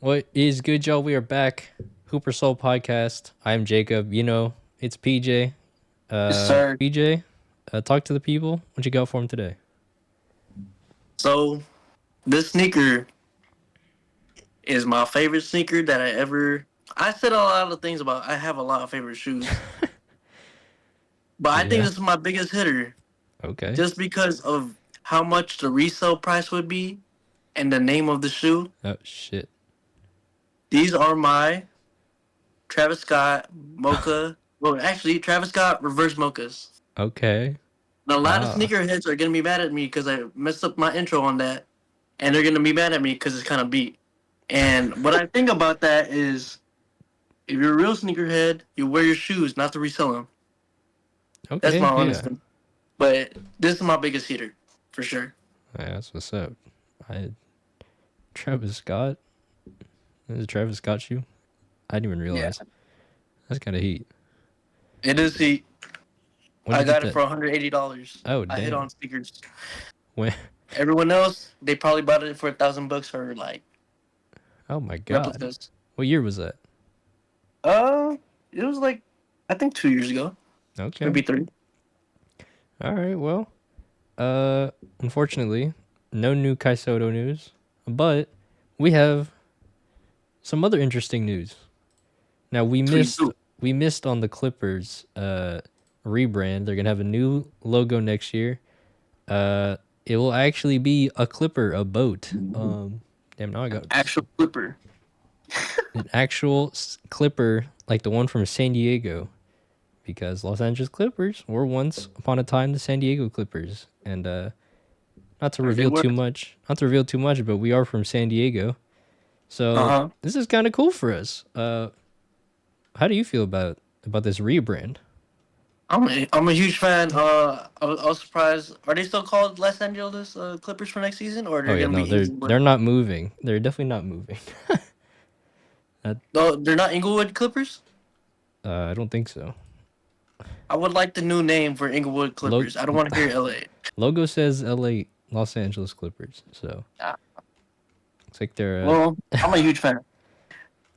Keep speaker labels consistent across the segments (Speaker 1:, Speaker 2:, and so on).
Speaker 1: What is good, y'all? We are back. Hooper Soul Podcast. I'm Jacob. It's PJ.
Speaker 2: Yes, sir.
Speaker 1: PJ, talk to the people. What you got for him today?
Speaker 2: So this sneaker is my favorite sneaker that I ever. I said a lot of things about. I have a lot of favorite shoes, but I think
Speaker 1: Yeah.
Speaker 2: this is my biggest hitter,
Speaker 1: Okay.
Speaker 2: just because of how much the resale price would be and the name of the shoe.
Speaker 1: Oh shit.
Speaker 2: These are my Travis Scott Mocha. Well, actually, Travis Scott reverse mochas.
Speaker 1: Okay.
Speaker 2: And a lot of
Speaker 1: Ah.
Speaker 2: sneakerheads are gonna be mad at me because I messed up my intro on that, and they're gonna be mad at me because it's kind of beat. And what I think about that is, if you're a real sneakerhead, you wear your shoes, not to resell them. That's my
Speaker 1: Okay.
Speaker 2: honest
Speaker 1: Yeah.
Speaker 2: thing. But this is my biggest heater, for sure.
Speaker 1: Yeah, that's what's up. I Travis Scott. Is it Travis Scott shoe? I didn't even
Speaker 2: Yeah,
Speaker 1: realize. That's kind of heat.
Speaker 2: it is. See,
Speaker 1: When'd
Speaker 2: I
Speaker 1: you get
Speaker 2: got it
Speaker 1: that?
Speaker 2: for $180.
Speaker 1: Oh
Speaker 2: I hit
Speaker 1: damn.
Speaker 2: on sneakers.
Speaker 1: When?
Speaker 2: Everyone else, they probably bought it for $1,000 for like
Speaker 1: Oh my god.
Speaker 2: replicas.
Speaker 1: What year was that?
Speaker 2: Uh, it was like I think 2 years ago,
Speaker 1: Okay.
Speaker 2: maybe three.
Speaker 1: All right. Well. Uh. Unfortunately, no new Kaisoto news, but we have some other interesting news. Now
Speaker 2: Tweet two.
Speaker 1: we missed on the Clippers rebrand. They're gonna have a new logo next year. Uh, it will actually be a Clipper, a boat. Damn, now I got
Speaker 2: Actual Clipper.
Speaker 1: an actual Clipper like the one from San Diego, because Los Angeles Clippers were once upon a time the San Diego Clippers, and not to
Speaker 2: Or they
Speaker 1: reveal
Speaker 2: were.
Speaker 1: too much, but we are from San Diego,
Speaker 2: Uh
Speaker 1: so
Speaker 2: huh.
Speaker 1: this is kind of cool for us. How do you feel about this rebrand?
Speaker 2: I'm a huge fan. I was surprised. Are they still called Los Angeles Clippers for next season, or
Speaker 1: Oh
Speaker 2: they're
Speaker 1: yeah,
Speaker 2: gonna
Speaker 1: no,
Speaker 2: be
Speaker 1: they're
Speaker 2: Inglewood?
Speaker 1: not moving. They're definitely not moving. That
Speaker 2: No, they're not Inglewood Clippers.
Speaker 1: I don't think so.
Speaker 2: I would like the new name for Inglewood
Speaker 1: Lo-
Speaker 2: Clippers. I don't want to hear LA.
Speaker 1: logo says L.A. Los Angeles Clippers, so
Speaker 2: Ah,
Speaker 1: it's like they're
Speaker 2: well, I'm a huge fan.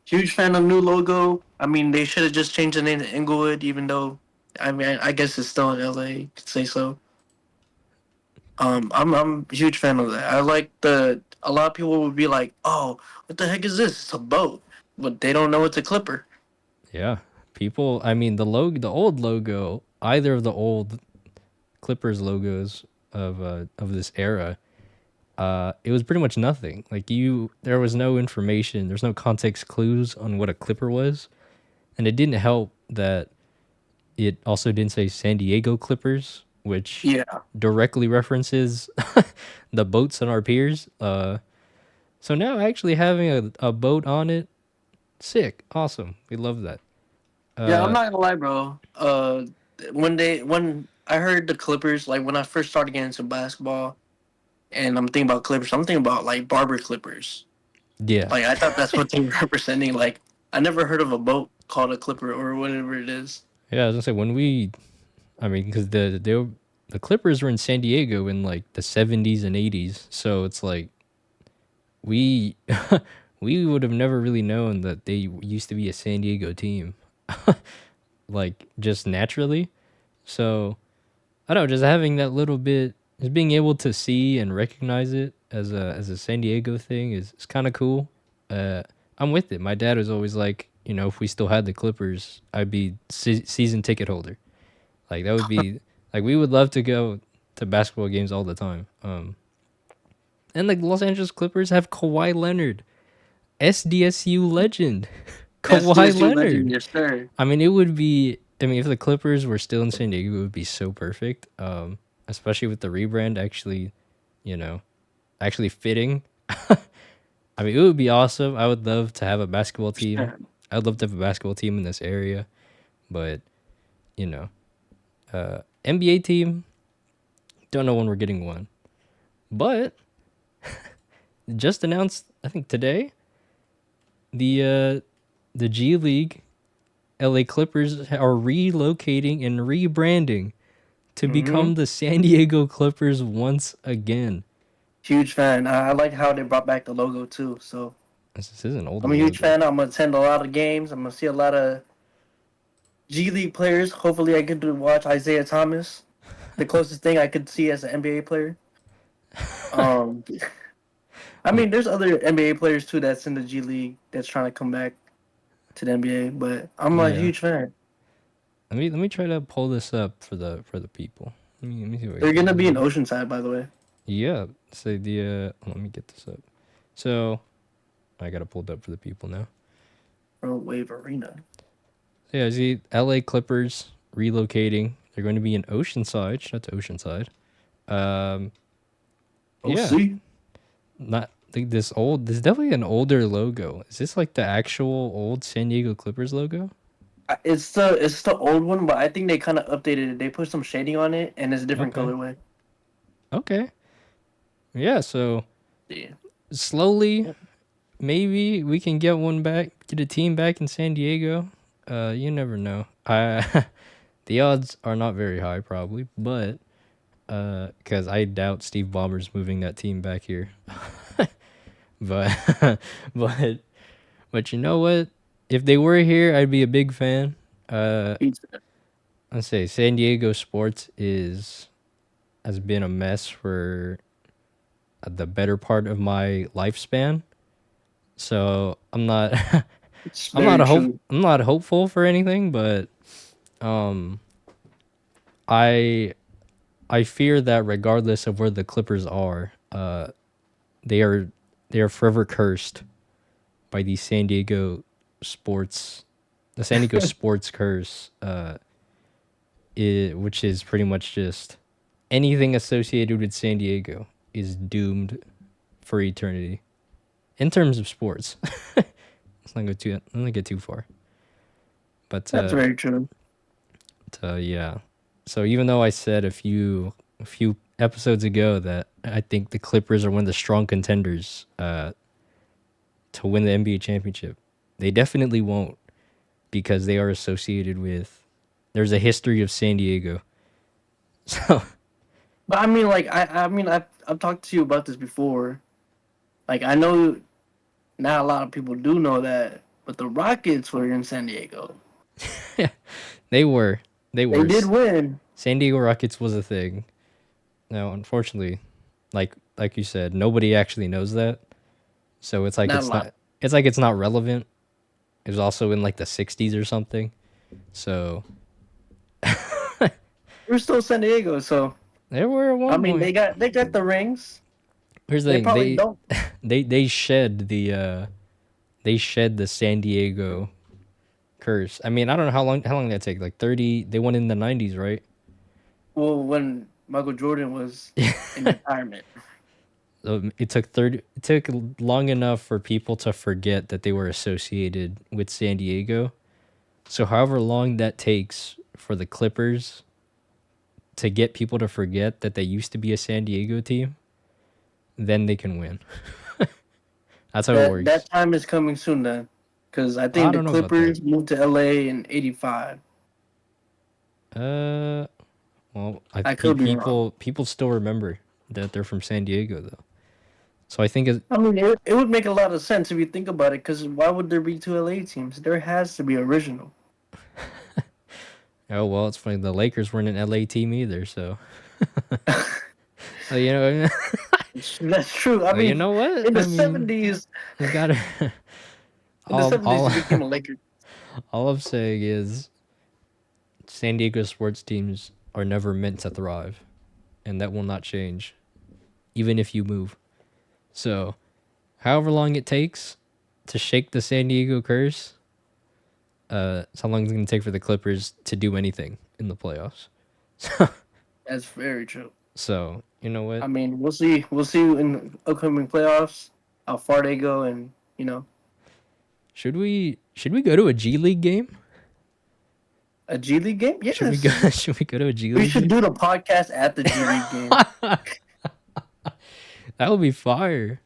Speaker 2: Huge fan of new logo. I mean, they should have just changed the name to Inglewood, even though I mean I guess it's still in LA. Could say so. I'm a huge fan of that. I like the. A lot of people would be like, "Oh, what the heck is this? It's a boat," but they don't know it's a Clipper.
Speaker 1: yeah. People, I mean the old logo, either of the old Clippers logos of this era, it was pretty much nothing. Like there was no information, there's no context clues on what a Clipper was, and it didn't help that it also didn't say San Diego Clippers, which
Speaker 2: Yeah,
Speaker 1: directly references the boats on our piers. So now actually having a boat on it, sick, awesome. We love that.
Speaker 2: yeah. I'm
Speaker 1: Uh,
Speaker 2: not gonna lie, bro. When I heard the Clippers, like when I first started getting into basketball, and I'm thinking about Clippers, I'm thinking about like barber Clippers.
Speaker 1: yeah,
Speaker 2: Like I thought that's what they were representing. Like I never heard of a boat called a Clipper or whatever it is.
Speaker 1: yeah. I was gonna say I mean, because the Clippers were in San Diego in like the 70s and 80s, so it's like we we would have never really known that they used to be a San Diego team, like just naturally. So I don't know, just having that little bit, just being able to see and recognize it as a San Diego thing is kind of cool. Uh, I'm with it. My dad was always like, if we still had the Clippers, I'd be season ticket holder. Like that would be like we would love to go to basketball games all the time. And like the Los Angeles Clippers have Kawhi Leonard, SDSU legend, Kawhi
Speaker 2: SDSU legend,
Speaker 1: Leonard.
Speaker 2: yes sir.
Speaker 1: I mean, it would be. I mean, if the Clippers were still in San Diego, it would be so perfect. Especially with the rebrand actually, you know, actually fitting. I mean, it would be awesome. I would love to have a basketball team.
Speaker 2: Sure.
Speaker 1: I'd love to have a basketball team in this area, but you know, NBA team. Don't know when we're getting one, but just announced. I think today the G League LA Clippers are relocating and rebranding to
Speaker 2: Hmm.
Speaker 1: become the San Diego Clippers once again.
Speaker 2: Huge fan. I like how they brought back the logo too. So
Speaker 1: This is an older
Speaker 2: I'm a huge
Speaker 1: logo.
Speaker 2: fan. I'm gonna attend a lot of games. I'm gonna see a lot of G League players. Hopefully, I get to watch Isaiah Thomas, the closest thing I could see as an NBA player. Um, I
Speaker 1: Um,
Speaker 2: mean, there's other NBA players too that's in the G League that's trying to come back to the NBA, but I'm a
Speaker 1: yeah.
Speaker 2: huge fan.
Speaker 1: Let me try to pull this up for the people. Let me see what I
Speaker 2: They're
Speaker 1: can
Speaker 2: gonna
Speaker 1: do
Speaker 2: be in
Speaker 1: here.
Speaker 2: Oceanside, by the way.
Speaker 1: Yeah. Say the let me get this up. So I got it pulled up for the people now.
Speaker 2: Pro Wave Arena.
Speaker 1: Yeah, I see LA Clippers relocating. They're going to be in Oceanside. Shout out to Oceanside. Um, yeah,
Speaker 2: OC.
Speaker 1: not like this old. This is definitely an older logo. Is this like the actual old San Diego Clippers logo?
Speaker 2: It's the old one, but I think they kind of updated it. They put some shading on it, and it's a different
Speaker 1: Okay,
Speaker 2: colorway.
Speaker 1: okay, yeah. So
Speaker 2: Yeah.
Speaker 1: slowly, maybe we can get one back, get a team back in San Diego. You never know. The odds are not very high, probably, but because I doubt Steve Ballmer's moving that team back here. But but but you know what? If they were here, I'd be a big fan. Uh,
Speaker 2: Pizza.
Speaker 1: I'd say San Diego sports is has been a mess for the better part of my lifespan. So I'm not
Speaker 2: It's very true.
Speaker 1: I'm not hopeful for anything, but um I I fear that regardless of where the Clippers are, they are they are forever cursed by the sports San Diego sports curse, which is pretty much just anything associated with San Diego is doomed for eternity in terms of sports. Let's not get too far, but
Speaker 2: That's very true.
Speaker 1: yeah. So even though I said a few episodes ago that I think the Clippers are one of the strong contenders to win the NBA championship, they definitely won't because they are associated with. There's a history of San Diego, so
Speaker 2: But I mean, like, I've talked to you about this before. Like, I know not a lot of people do know that, but the Rockets were in San Diego.
Speaker 1: they were they
Speaker 2: They
Speaker 1: were.
Speaker 2: did win.
Speaker 1: San Diego Rockets was a thing. Now, unfortunately, like you said, nobody actually knows that. So
Speaker 2: Not a lot.
Speaker 1: it's not relevant. It was also in like the 60s or something. So
Speaker 2: We're still San Diego, so
Speaker 1: there were at
Speaker 2: I
Speaker 1: one
Speaker 2: mean,
Speaker 1: point.
Speaker 2: they got the rings.
Speaker 1: Here's the
Speaker 2: They
Speaker 1: thing.
Speaker 2: probably don't.
Speaker 1: They shed the San Diego curse. I mean, I don't know how long that take. Like 30. They won in the 90s, right?
Speaker 2: Well, when Michael Jordan was in retirement.
Speaker 1: So it took 30. It took long enough for people to forget that they were associated with San Diego. So however long that takes for the Clippers to get people to forget that they used to be a San Diego team, then they can win. That's how it
Speaker 2: That
Speaker 1: works.
Speaker 2: time is coming soon then, because I
Speaker 1: I
Speaker 2: think the
Speaker 1: don't know about that.
Speaker 2: Clippers moved to LA in '85.
Speaker 1: Uh, well,
Speaker 2: I could be wrong.
Speaker 1: people still remember that they're from San Diego though. So I think
Speaker 2: I mean, it would make a lot of sense if you think about it, because why would there be two LA teams? There has to be original.
Speaker 1: oh well, it's funny the Lakers weren't an LA team either. So you know,
Speaker 2: That's true. I
Speaker 1: you
Speaker 2: mean,
Speaker 1: know what?
Speaker 2: in the
Speaker 1: I mean,
Speaker 2: '70s,
Speaker 1: you gotta
Speaker 2: in the '70s,
Speaker 1: all
Speaker 2: you became a Laker.
Speaker 1: all I'm saying is San Diego sports teams are never meant to thrive, and that will not change, even if you move. So, however long it takes to shake the San Diego curse, it's how long it's going to take for the Clippers to do anything in the playoffs.
Speaker 2: That's very true.
Speaker 1: So, you know
Speaker 2: I
Speaker 1: what?
Speaker 2: mean, we'll see. We'll see in upcoming playoffs how far they go, and
Speaker 1: Should we go to a G League game?
Speaker 2: a G League game.
Speaker 1: Should we go
Speaker 2: Yes,
Speaker 1: should we go to a G
Speaker 2: we
Speaker 1: League
Speaker 2: should
Speaker 1: game?
Speaker 2: do the podcast at the G League game.
Speaker 1: That would be fire.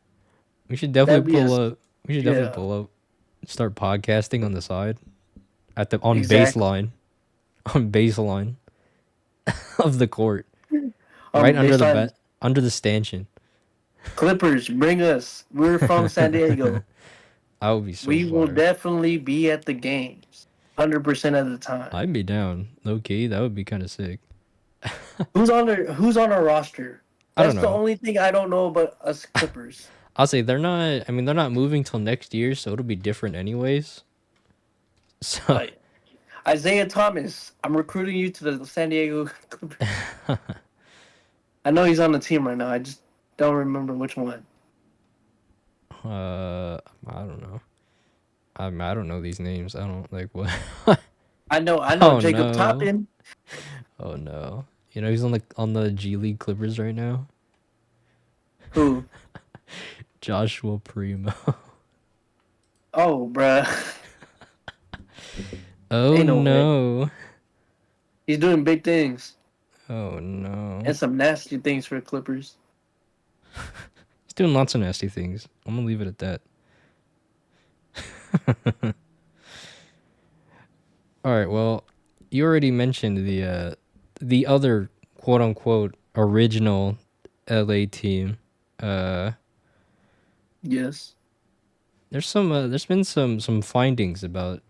Speaker 1: We should
Speaker 2: That'd
Speaker 1: definitely
Speaker 2: be a
Speaker 1: pull up. We should definitely
Speaker 2: yeah,
Speaker 1: pull up. Start podcasting on the side at the on
Speaker 2: exactly.
Speaker 1: baseline on baseline of the court, right under the
Speaker 2: Baseline
Speaker 1: under the stanchion.
Speaker 2: Clippers, bring us. We're from San Diego.
Speaker 1: I would be so
Speaker 2: We will
Speaker 1: fire.
Speaker 2: definitely be at the games 100% of the time.
Speaker 1: I'd be down. Low key, that would be kind of sick.
Speaker 2: Who's on our roster?
Speaker 1: I don't
Speaker 2: That's the
Speaker 1: know.
Speaker 2: only thing I don't know about us Clippers.
Speaker 1: I'll say they're not. I mean, they're not moving till next year, so it'll be different anyways. So
Speaker 2: Like Isaiah Thomas, I'm recruiting you to the San Diego Clippers. I know he's on the team right now. I just don't remember which one.
Speaker 1: I don't know. I don't know these names. I don't like what.
Speaker 2: I know
Speaker 1: Oh
Speaker 2: Jacob
Speaker 1: no.
Speaker 2: Toppin.
Speaker 1: Oh no. You know he's on the G League Clippers right now.
Speaker 2: Who?
Speaker 1: Joshua Primo.
Speaker 2: Oh, bruh.
Speaker 1: Oh
Speaker 2: Ain't no way.
Speaker 1: no.
Speaker 2: He's doing big things
Speaker 1: Oh no.
Speaker 2: and some nasty things for the Clippers.
Speaker 1: He's doing lots of nasty things. I'm gonna leave it at that. All right. Well, you already mentioned the other quote unquote original LA team. Uh,
Speaker 2: Yes.
Speaker 1: there's been some findings about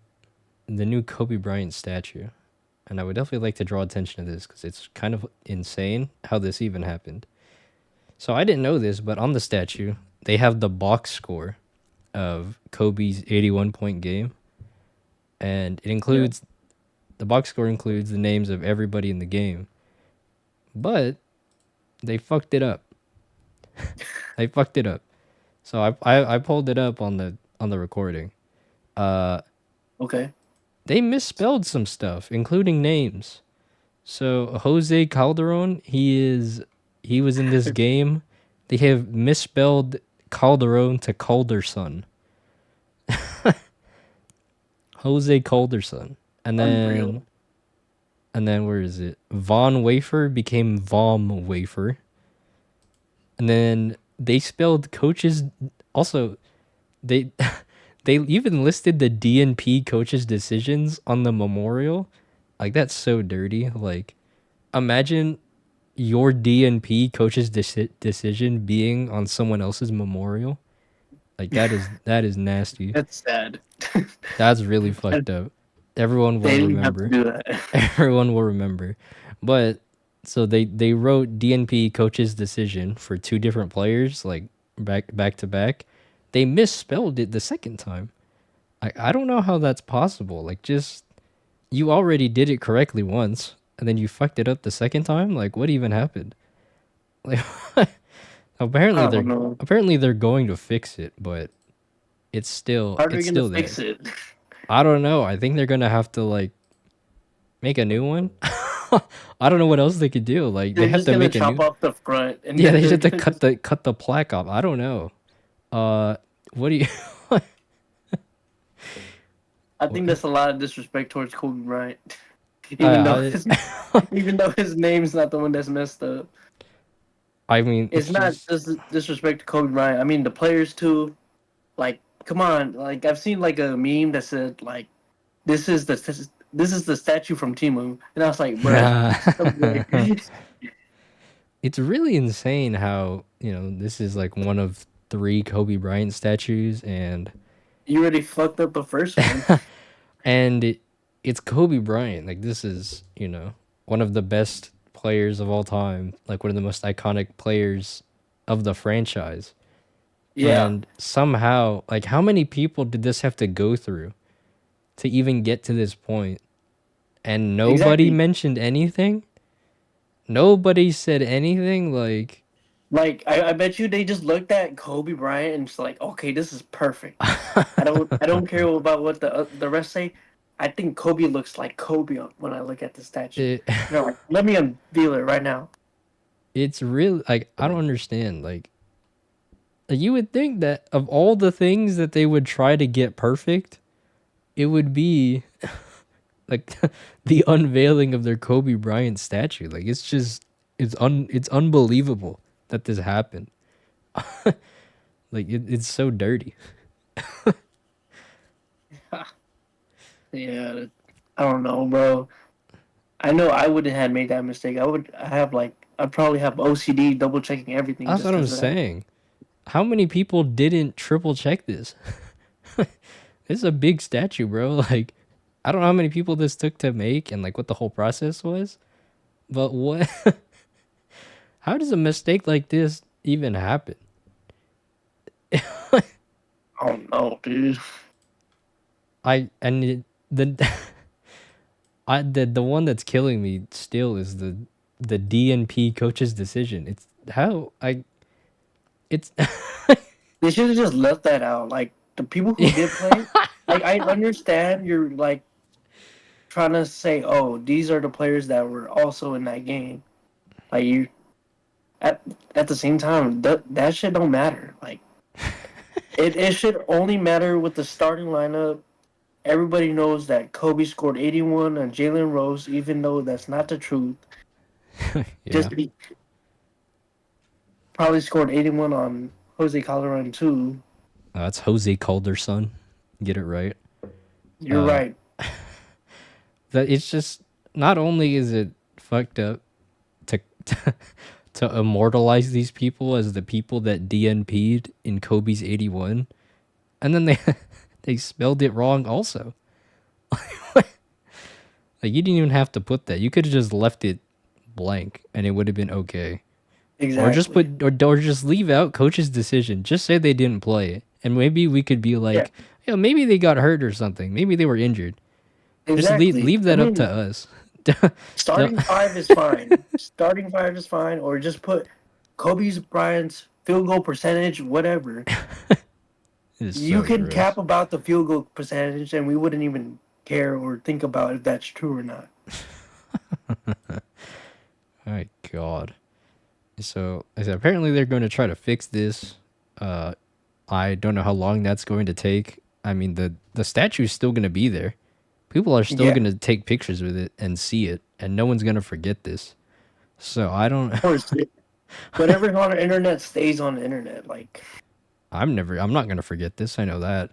Speaker 1: the new Kobe Bryant statue, and I would definitely like to draw attention to this because it's kind of insane how this even happened. So I didn't know this, but on the statue they have the box score of Kobe's 81-point game, and it
Speaker 2: Yeah.
Speaker 1: includes the box score includes the names of everybody in the game, but they fucked it up. They fucked it up. So I pulled it up on the recording. Uh,
Speaker 2: Okay.
Speaker 1: they misspelled some stuff, including names. So Jose Calderon, he was in this game. They have misspelled Calderon to Calderson. Jose Calderson. And then
Speaker 2: Unreal.
Speaker 1: where is it? Von Wafer became Vom Wafer. And then they spelled coaches also they they even listed the DNP coaches decisions on the memorial. Like that's so dirty. Like imagine your DNP coach's decision being on someone else's memorial. Like that is nasty.
Speaker 2: That's sad.
Speaker 1: That's really fucked up. Everyone will
Speaker 2: They didn't have to
Speaker 1: remember.
Speaker 2: do that.
Speaker 1: Everyone will remember. But so they wrote DNP coach's decision for two different players like back to back. They misspelled it the second time. I don't know how that's possible. Like just you already did it correctly once and then you fucked it up the second time? Like what even happened? Like
Speaker 2: I don't know.
Speaker 1: apparently they're going to fix it, but
Speaker 2: How are they
Speaker 1: it's
Speaker 2: gonna
Speaker 1: still there.
Speaker 2: fix it?
Speaker 1: I don't know. I think they're gonna have to like make a new one. I don't know what else they could do. Like they
Speaker 2: They're
Speaker 1: have
Speaker 2: just
Speaker 1: to
Speaker 2: gonna
Speaker 1: make a
Speaker 2: chop
Speaker 1: new.
Speaker 2: off the front, and
Speaker 1: Yeah,
Speaker 2: then
Speaker 1: they just
Speaker 2: they're
Speaker 1: have to
Speaker 2: gonna just.
Speaker 1: cut the plaque off. I don't know. Uh, what do you?
Speaker 2: I think
Speaker 1: what-
Speaker 2: that's a lot of disrespect towards Kobe Bryant,
Speaker 1: I,
Speaker 2: even though his name's not the one that's messed up.
Speaker 1: I mean,
Speaker 2: It's not just disrespect to Kobe Bryant. I mean the players too. Like, come on. Like I've seen like a meme that said like, "This is the statue from Timu," and I was like, "Bruh, stop it."
Speaker 1: it's really insane how this is like one of three Kobe Bryant statues,
Speaker 2: You already fucked up the first one.
Speaker 1: and it's Kobe Bryant. Like this is one of the best players of all time, like one of the most iconic players of the franchise.
Speaker 2: Yeah,
Speaker 1: And somehow, like, how many people did this have to go through to even get to this point? And nobody
Speaker 2: exactly.
Speaker 1: mentioned anything? Nobody said anything? Like,
Speaker 2: Like I bet you they just looked at Kobe Bryant and just like, okay, this is perfect. I don't care about what the rest say. I think Kobe looks like Kobe when I look at the statue.
Speaker 1: it,
Speaker 2: You know, like let me unveil it right now.
Speaker 1: it's really, like, I don't understand. Like, you would think that of all the things that they would try to get perfect, it would be like the unveiling of their Kobe Bryant statue. Like, it's just, it's unbelievable that this happened. Like it's so dirty.
Speaker 2: Yeah, I don't know, bro. I know I wouldn't have made that mistake. I'd probably have OCD double checking everything
Speaker 1: That's
Speaker 2: just
Speaker 1: what I'm
Speaker 2: because of that.
Speaker 1: saying. How many people didn't triple check this? It's a big statue, bro. Like, I don't know how many people this took to make and like what the whole process was, but what? How does a mistake like this even happen?
Speaker 2: Oh no, dude.
Speaker 1: I and it, the the one that's killing me still is the DNP coach's decision. It's how I it's
Speaker 2: They should have just left that out. Like the people who did play, like I understand you're like trying to say, oh, these are the players that were also in that game. Like you at at the same time, that shit don't matter. Like it should only matter with the starting lineup. Everybody knows that Kobe scored 81 on Jalen Rose, even though that's not the truth.
Speaker 1: yeah.
Speaker 2: Just he probably scored 81 on Jose Calderon too.
Speaker 1: That's Jose Calder son. Get it right.
Speaker 2: You're
Speaker 1: Uh
Speaker 2: right.
Speaker 1: that it's just not only is it fucked up to to immortalize these people as the people that DNP'd in Kobe's 81, and then they they spelled it wrong also. Like you didn't even have to put that. You could have just left it blank and it would have been okay. Or just
Speaker 2: Exactly.
Speaker 1: put or just leave out coach's decision. Just say they didn't play. And maybe we could be
Speaker 2: Yeah,
Speaker 1: like, yeah, maybe they got hurt or something. Maybe they were injured. Just
Speaker 2: exactly.
Speaker 1: leave
Speaker 2: I
Speaker 1: that up to
Speaker 2: mean,
Speaker 1: us. Don't-
Speaker 2: starting five is fine. Starting five is fine, or just put Kobe's Bryant's field goal percentage, whatever.
Speaker 1: It is
Speaker 2: You
Speaker 1: so
Speaker 2: can cap
Speaker 1: gross.
Speaker 2: about the field goal percentage, and we wouldn't even care or think about if that's true or not.
Speaker 1: My God. So I said, apparently they're going to try to fix this. Uh, I don't know how long that's going to take. I mean, the statue is still going to be there. People are still
Speaker 2: Yeah,
Speaker 1: going to take pictures with it and see it, and no one's going to forget this. So I don't.
Speaker 2: of course. Whatever's on the internet stays on the internet. Like,
Speaker 1: I'm not going to forget this. I know that.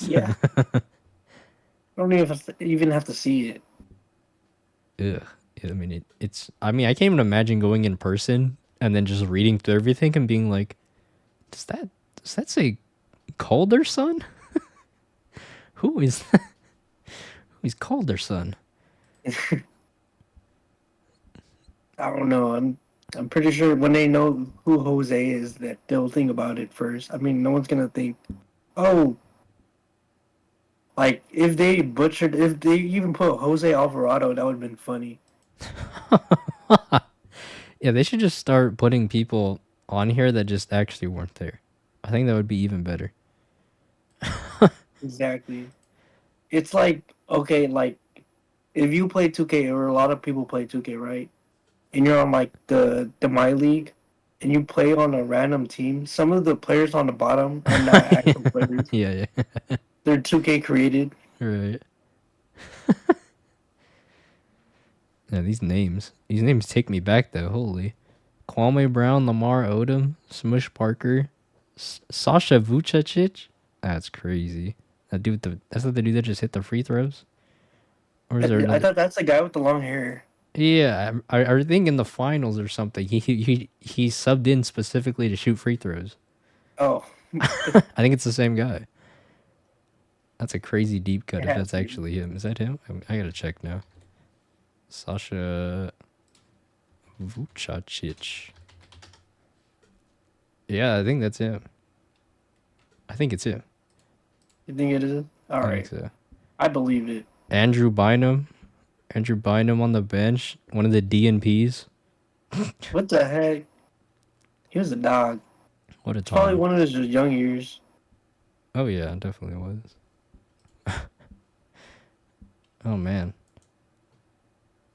Speaker 2: yeah, I don't even have to see it.
Speaker 1: Ugh. I mean, it's. I mean, I can't even imagine going in person and then just reading through everything and being like, does that say Calder son? Who is who's Calder son?
Speaker 2: I don't know. I'm pretty sure when they know who Jose is, that they'll think about it first. I mean, no one's gonna think, oh, like if they even put Jose Alvarado, that would have been funny.
Speaker 1: Yeah, they should just start putting people on here that just actually weren't there. I think that would be even better.
Speaker 2: Exactly. It's like okay, like if you play 2K or a lot of people play 2K, right? And you're on like the My League, and you play on a random team. Some of the players on the bottom are not actual players.
Speaker 1: Yeah, yeah.
Speaker 2: They're 2K created.
Speaker 1: Right. Yeah, these names take me back though. Holy, Kwame Brown, Lamar Odom, Smush Parker, Sasha Vujacic. That's crazy. That's not the dude that just hit the free throws, or is there
Speaker 2: I
Speaker 1: another?
Speaker 2: thought that's the guy with the long hair.
Speaker 1: Yeah, I think in the finals or something, he subbed in specifically to shoot free throws.
Speaker 2: Oh,
Speaker 1: I think it's the same guy. That's a crazy deep cut
Speaker 2: it
Speaker 1: if
Speaker 2: has
Speaker 1: that's
Speaker 2: to be.
Speaker 1: actually him. Is that him? I gotta check now. Sasha Vujacic. Yeah, I think that's him. I think it's him.
Speaker 2: You think it is? All
Speaker 1: I think
Speaker 2: right,
Speaker 1: so.
Speaker 2: I believed it.
Speaker 1: Andrew Bynum. Andrew Bynum on the bench. One of the DNPs.
Speaker 2: What the heck? He was a dog.
Speaker 1: What a
Speaker 2: It's probably
Speaker 1: time.
Speaker 2: one of his young years.
Speaker 1: Oh yeah, it definitely was. Oh man.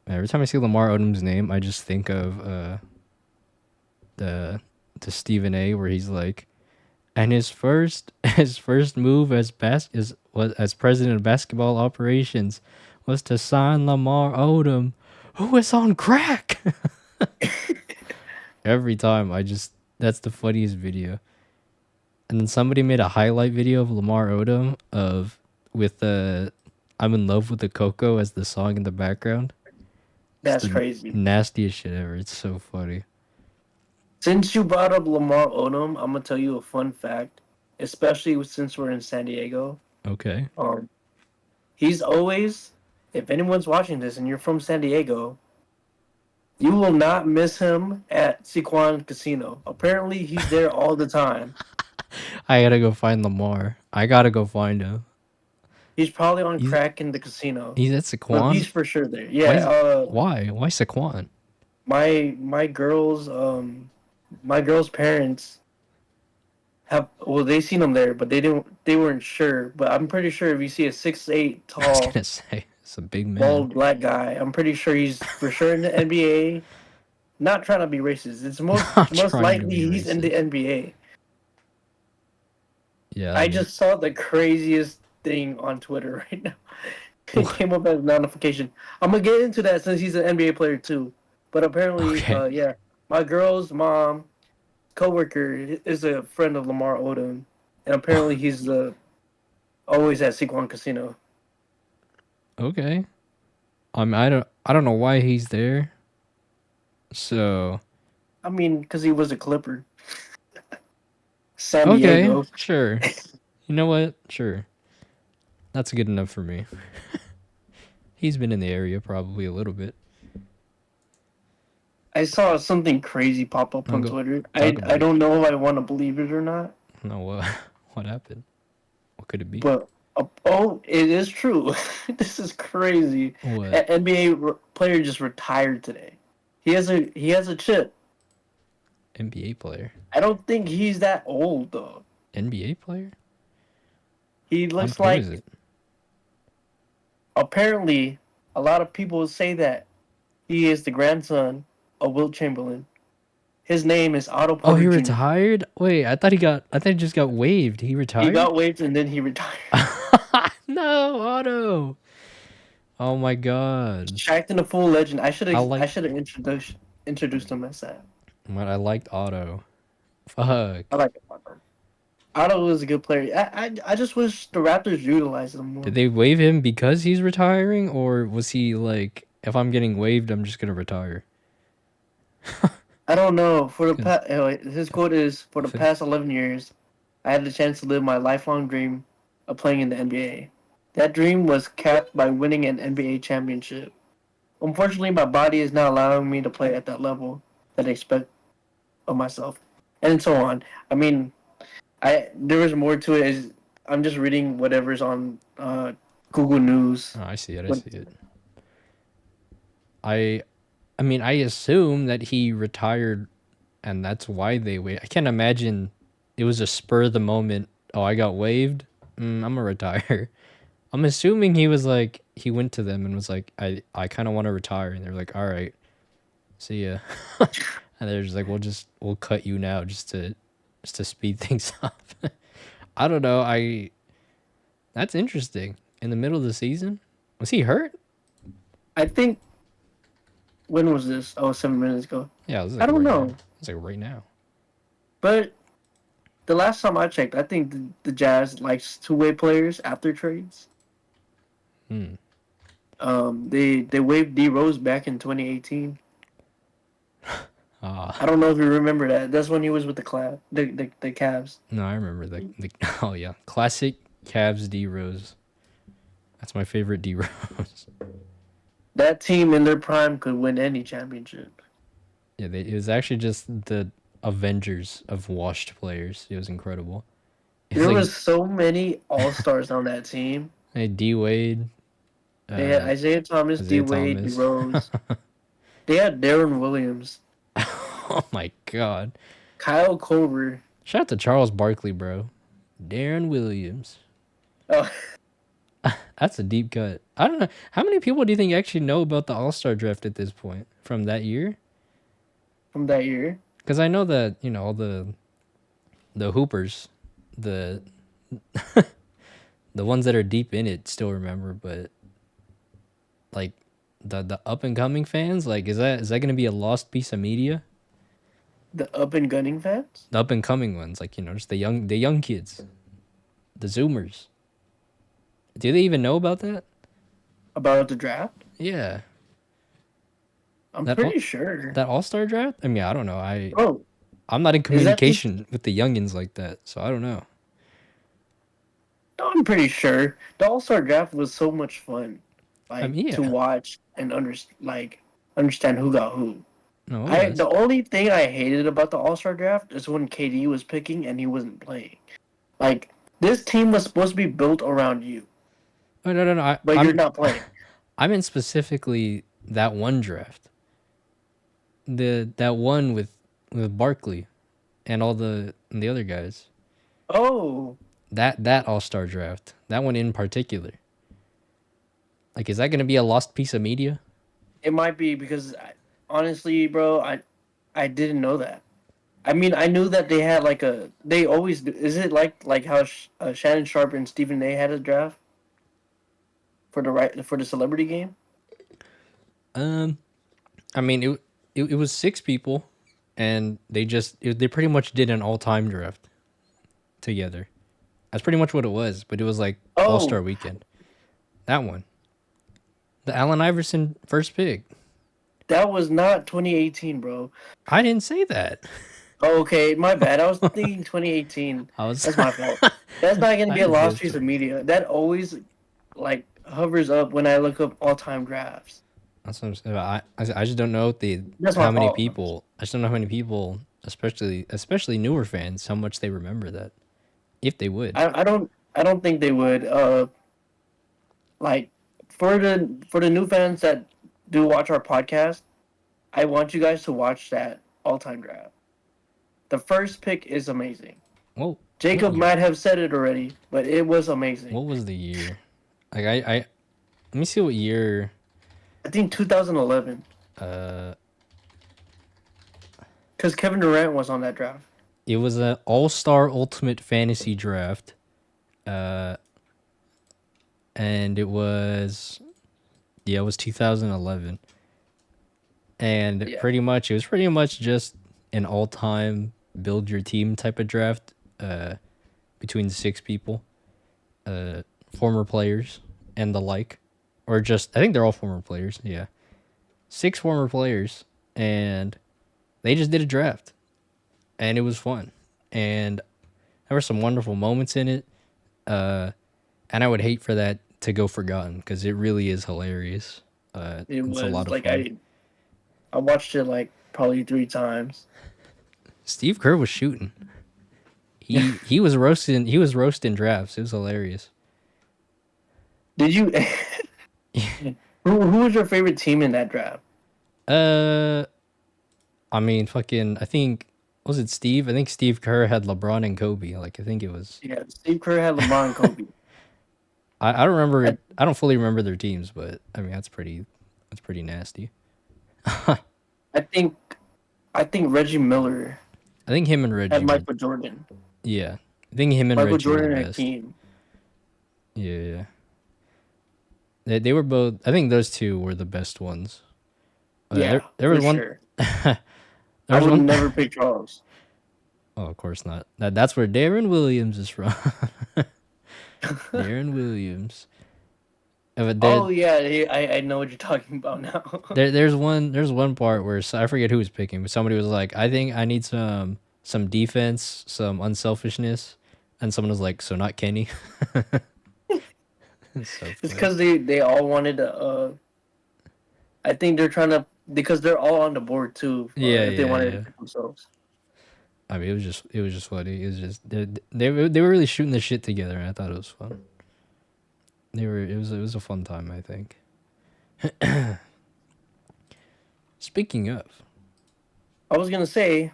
Speaker 1: Every time I see Lamar Odom's name, I just think of the Stephen A. where he's like, and his first his first move as was as president of basketball operations was to sign Lamar Odom, who is on crack. Every time I just that's the funniest video. And then somebody made a highlight video of Lamar Odom of with the "I'm in love with the Coco" as the song in the background. It's
Speaker 2: That's
Speaker 1: the
Speaker 2: crazy.
Speaker 1: nastiest shit ever. It's so funny.
Speaker 2: Since you brought up Lamar Odom, I'm gonna tell you a fun fact. especially since we're in San Diego.
Speaker 1: Okay.
Speaker 2: Um, he's always, if anyone's watching this and you're from San Diego, you will not miss him at Sequan Casino. Apparently, he's there all the time.
Speaker 1: I gotta go find Lamar. I gotta go find him.
Speaker 2: He's probably on
Speaker 1: He's
Speaker 2: crack in the casino,
Speaker 1: he's at
Speaker 2: but
Speaker 1: Saquon.
Speaker 2: he's for sure there.
Speaker 1: Why
Speaker 2: Yeah.
Speaker 1: is why Saquon?
Speaker 2: My girls my girls' parents have, well, they seen him there, but they weren't sure. But I'm pretty sure if you see a 6'8"
Speaker 1: I was
Speaker 2: tall
Speaker 1: gonna say it's a big man.
Speaker 2: bald black guy, I'm pretty sure he's for sure in the NBA. Not trying to be racist. It's
Speaker 1: Not
Speaker 2: most
Speaker 1: trying to
Speaker 2: likely
Speaker 1: be
Speaker 2: he's in the
Speaker 1: racist.
Speaker 2: NBA.
Speaker 1: Yeah, I
Speaker 2: I
Speaker 1: mean,
Speaker 2: just saw the craziest thing on Twitter right now. It came up as a notification. I'm gonna get into that since he's an NBA player too. But apparently,
Speaker 1: okay.
Speaker 2: yeah, my girl's mom coworker is a friend of Lamar Odom, and apparently he's always at Sequan Casino.
Speaker 1: Okay. I don't know why he's there. So
Speaker 2: I mean, because he was a Clipper. San
Speaker 1: okay,
Speaker 2: Diego.
Speaker 1: sure. You know what? Sure. That's good enough for me. He's been in the area probably a little bit.
Speaker 2: I saw something crazy pop up
Speaker 1: I'll
Speaker 2: on
Speaker 1: go
Speaker 2: Twitter.
Speaker 1: talk
Speaker 2: I
Speaker 1: about it.
Speaker 2: don't know if I want to believe it or not,
Speaker 1: No, what what happened? What could it be?
Speaker 2: but oh, it is true. This is crazy.
Speaker 1: What?
Speaker 2: An NBA player just retired today. He has a chip.
Speaker 1: NBA player?
Speaker 2: I don't think he's that old though.
Speaker 1: NBA player?
Speaker 2: He looks
Speaker 1: Who is
Speaker 2: like,
Speaker 1: it?
Speaker 2: apparently a lot of people say that he is the grandson of Wilt Chamberlain. His name is Otto
Speaker 1: Oh,
Speaker 2: Porter
Speaker 1: he
Speaker 2: Jr.
Speaker 1: retired? Wait, I thought he just got waived. He
Speaker 2: He
Speaker 1: retired?
Speaker 2: got waived and then he retired.
Speaker 1: No, Otto. Oh my god.
Speaker 2: Shaqtin' a full legend.
Speaker 1: I
Speaker 2: I
Speaker 1: like
Speaker 2: should have introduced him as that.
Speaker 1: what I liked Otto. Fuck.
Speaker 2: I like it. Otto was a good player. I just wish the Raptors utilized him
Speaker 1: Did
Speaker 2: more.
Speaker 1: they waive him because he's retiring, or was he like, if I'm getting waived, I'm just gonna retire?
Speaker 2: I don't know. For the
Speaker 1: 'Cause
Speaker 2: his quote is, "For the
Speaker 1: if it,
Speaker 2: past 11 years, I had the chance to live my lifelong dream of playing in the NBA. That dream was capped by winning an NBA championship. Unfortunately, my body is not allowing me to play at that level that I expect of myself," and so on. I mean, I there was more to it. I'm just reading whatever's on Google News.
Speaker 1: oh, I see it. I
Speaker 2: But
Speaker 1: see it. I I mean, I assume that he retired and that's why they wait. I can't imagine it was a spur of the moment. Oh, I got waived. I'm gonna retire. I'm assuming he was like he went to them and was like, I kind of want to retire, and they're like, all right, see ya. And they're just like, we'll cut you now just to speed things up. I don't know. That's interesting. In the middle of the season, was he hurt?
Speaker 2: I think, when was this? Oh, 7 minutes ago.
Speaker 1: Yeah, it was
Speaker 2: I
Speaker 1: like
Speaker 2: don't
Speaker 1: right now.
Speaker 2: know.
Speaker 1: It was like right now.
Speaker 2: But the last time I checked, I think the Jazz likes two-way players after trades.
Speaker 1: Hmm.
Speaker 2: They waived D Rose back in 2018. I
Speaker 1: Ah,
Speaker 2: don't know if you remember that. That's when he was with the Cavs.
Speaker 1: no, I remember the. Oh yeah, classic Cavs D Rose. That's my favorite D Rose.
Speaker 2: That team in their prime could win any championship.
Speaker 1: Yeah, it was actually just the Avengers of washed players. It was incredible. It's
Speaker 2: There
Speaker 1: like
Speaker 2: was so many All Stars on that team.
Speaker 1: hey, D Wade,
Speaker 2: They had Isaiah Thomas, D
Speaker 1: Isaiah
Speaker 2: Wade, D
Speaker 1: Thomas.
Speaker 2: Rose. They had Darren Williams,
Speaker 1: Oh my god!
Speaker 2: Kyle Korver.
Speaker 1: Shout out to Charles Barkley, bro. Darren Williams.
Speaker 2: Oh,
Speaker 1: That's a deep cut. I don't know how many people do you think actually know about the All Star draft at this point from that year?
Speaker 2: from that year.
Speaker 1: Because I know that all the hoopers, the the ones that are deep in it still remember, but like the up and coming fans, like is that gonna be a lost piece of media?
Speaker 2: The up and gunning fans
Speaker 1: The up and coming ones, like just the young kids, the Zoomers. Do they even know about that?
Speaker 2: about the draft.
Speaker 1: Yeah,
Speaker 2: I'm
Speaker 1: that
Speaker 2: pretty sure.
Speaker 1: that All Star draft. I mean, I don't know.
Speaker 2: Oh,
Speaker 1: I'm not in
Speaker 2: is that this?
Speaker 1: communication with the youngins like that, so I don't know.
Speaker 2: I'm pretty sure the All Star Draft was so much fun,
Speaker 1: I
Speaker 2: like
Speaker 1: mean,
Speaker 2: to
Speaker 1: yeah,
Speaker 2: watch and understand who got who.
Speaker 1: no, it
Speaker 2: I
Speaker 1: was.
Speaker 2: the only thing I hated about the All Star Draft is when KD was picking and he wasn't playing. Like this team was supposed to be built around you,
Speaker 1: Oh, no, no, no.
Speaker 2: but you're not playing.
Speaker 1: I meant specifically that one draft, that one with Barkley and all the other guys.
Speaker 2: Oh,
Speaker 1: That All Star draft, that one in particular. Like, is that going to be a lost piece of media?
Speaker 2: it might be because honestly, bro, I didn't know that. I mean, I knew that they had like a. They always do. Is it like how Shannon Sharp and Stephen A had a draft for the celebrity game?
Speaker 1: Um, I mean, it was six people, and they pretty much did an all time draft together. That's pretty much what it was. But it was like All Star
Speaker 2: Oh,
Speaker 1: Weekend. That one, the Allen Iverson first pick.
Speaker 2: that was not 2018, bro.
Speaker 1: I didn't say that.
Speaker 2: Oh, okay, my bad. I was thinking 2018.
Speaker 1: I was.
Speaker 2: That's my fault. That's not gonna
Speaker 1: I
Speaker 2: be a
Speaker 1: didn't say
Speaker 2: lost
Speaker 1: it.
Speaker 2: piece of media. That always like hovers up when I look up all time drafts.
Speaker 1: That's what I'm saying. I just don't know
Speaker 2: That's my
Speaker 1: how many
Speaker 2: fault.
Speaker 1: people. I just don't know how many people, especially newer fans, how much they remember that, if they would.
Speaker 2: I don't think they would. Like for the new fans that do watch our podcast, I want you guys to watch that all time draft. The first pick is amazing.
Speaker 1: Well, what
Speaker 2: Jacob
Speaker 1: year?
Speaker 2: might have said it already, but it was amazing.
Speaker 1: What was the year? Like I let me see what year.
Speaker 2: I think 2011
Speaker 1: Uh,
Speaker 2: because Kevin Durant was on that draft.
Speaker 1: it was an All Star Ultimate Fantasy Draft. Uh, and it was 2011, and
Speaker 2: Yeah,
Speaker 1: it was pretty much just an all time build your team type of draft. Between six people, uh, former players and the like, or just I think they're all former players. Yeah, six former players, and they just did a draft, and it was fun, and there were some wonderful moments in it. And I would hate for that to go forgotten because it really is hilarious.
Speaker 2: it
Speaker 1: It's a lot
Speaker 2: was
Speaker 1: of
Speaker 2: like
Speaker 1: fun.
Speaker 2: I watched it like probably 3 times.
Speaker 1: Steve Kerr was shooting. He was roasting. He was roasting drafts. It was hilarious.
Speaker 2: Did you? Who was your favorite team in that draft?
Speaker 1: Uh, I mean, fucking. I think was it Steve? I think Steve Kerr had LeBron and Kobe. Like I think it was.
Speaker 2: Yeah, Steve Kerr had LeBron and Kobe.
Speaker 1: I don't remember.
Speaker 2: I,
Speaker 1: I don't fully remember their teams, but I mean that's pretty. That's pretty nasty. I
Speaker 2: I think I think Reggie Miller
Speaker 1: think him and
Speaker 2: had
Speaker 1: Reggie were.
Speaker 2: Michael Jordan.
Speaker 1: Yeah, I think him and
Speaker 2: Michael
Speaker 1: Reggie were the
Speaker 2: Jordan and
Speaker 1: best.
Speaker 2: Hakeem.
Speaker 1: Yeah, yeah. They were both. I think those two were the best ones.
Speaker 2: Yeah,
Speaker 1: There
Speaker 2: for
Speaker 1: was one.
Speaker 2: sure.
Speaker 1: There
Speaker 2: I
Speaker 1: was
Speaker 2: would
Speaker 1: one.
Speaker 2: never pick Charles.
Speaker 1: Oh, of course not. That's where Darren Williams is from. Darren Williams. But
Speaker 2: Oh yeah, I know what you're talking about now.
Speaker 1: there's one part where I forget who was picking, but somebody was like, I think I need some defense, some unselfishness, and someone was like, so not Kenny. It's so
Speaker 2: It's
Speaker 1: funny.
Speaker 2: because they all wanted to. I think they're trying to because they're all on the board too.
Speaker 1: Yeah,
Speaker 2: If they
Speaker 1: yeah,
Speaker 2: wanted to
Speaker 1: yeah.
Speaker 2: pick themselves,
Speaker 1: I mean, it was just funny. It was just they were really shooting the shit together, and I thought it was fun. It was a fun time, I think. Speaking of,
Speaker 2: I was gonna say,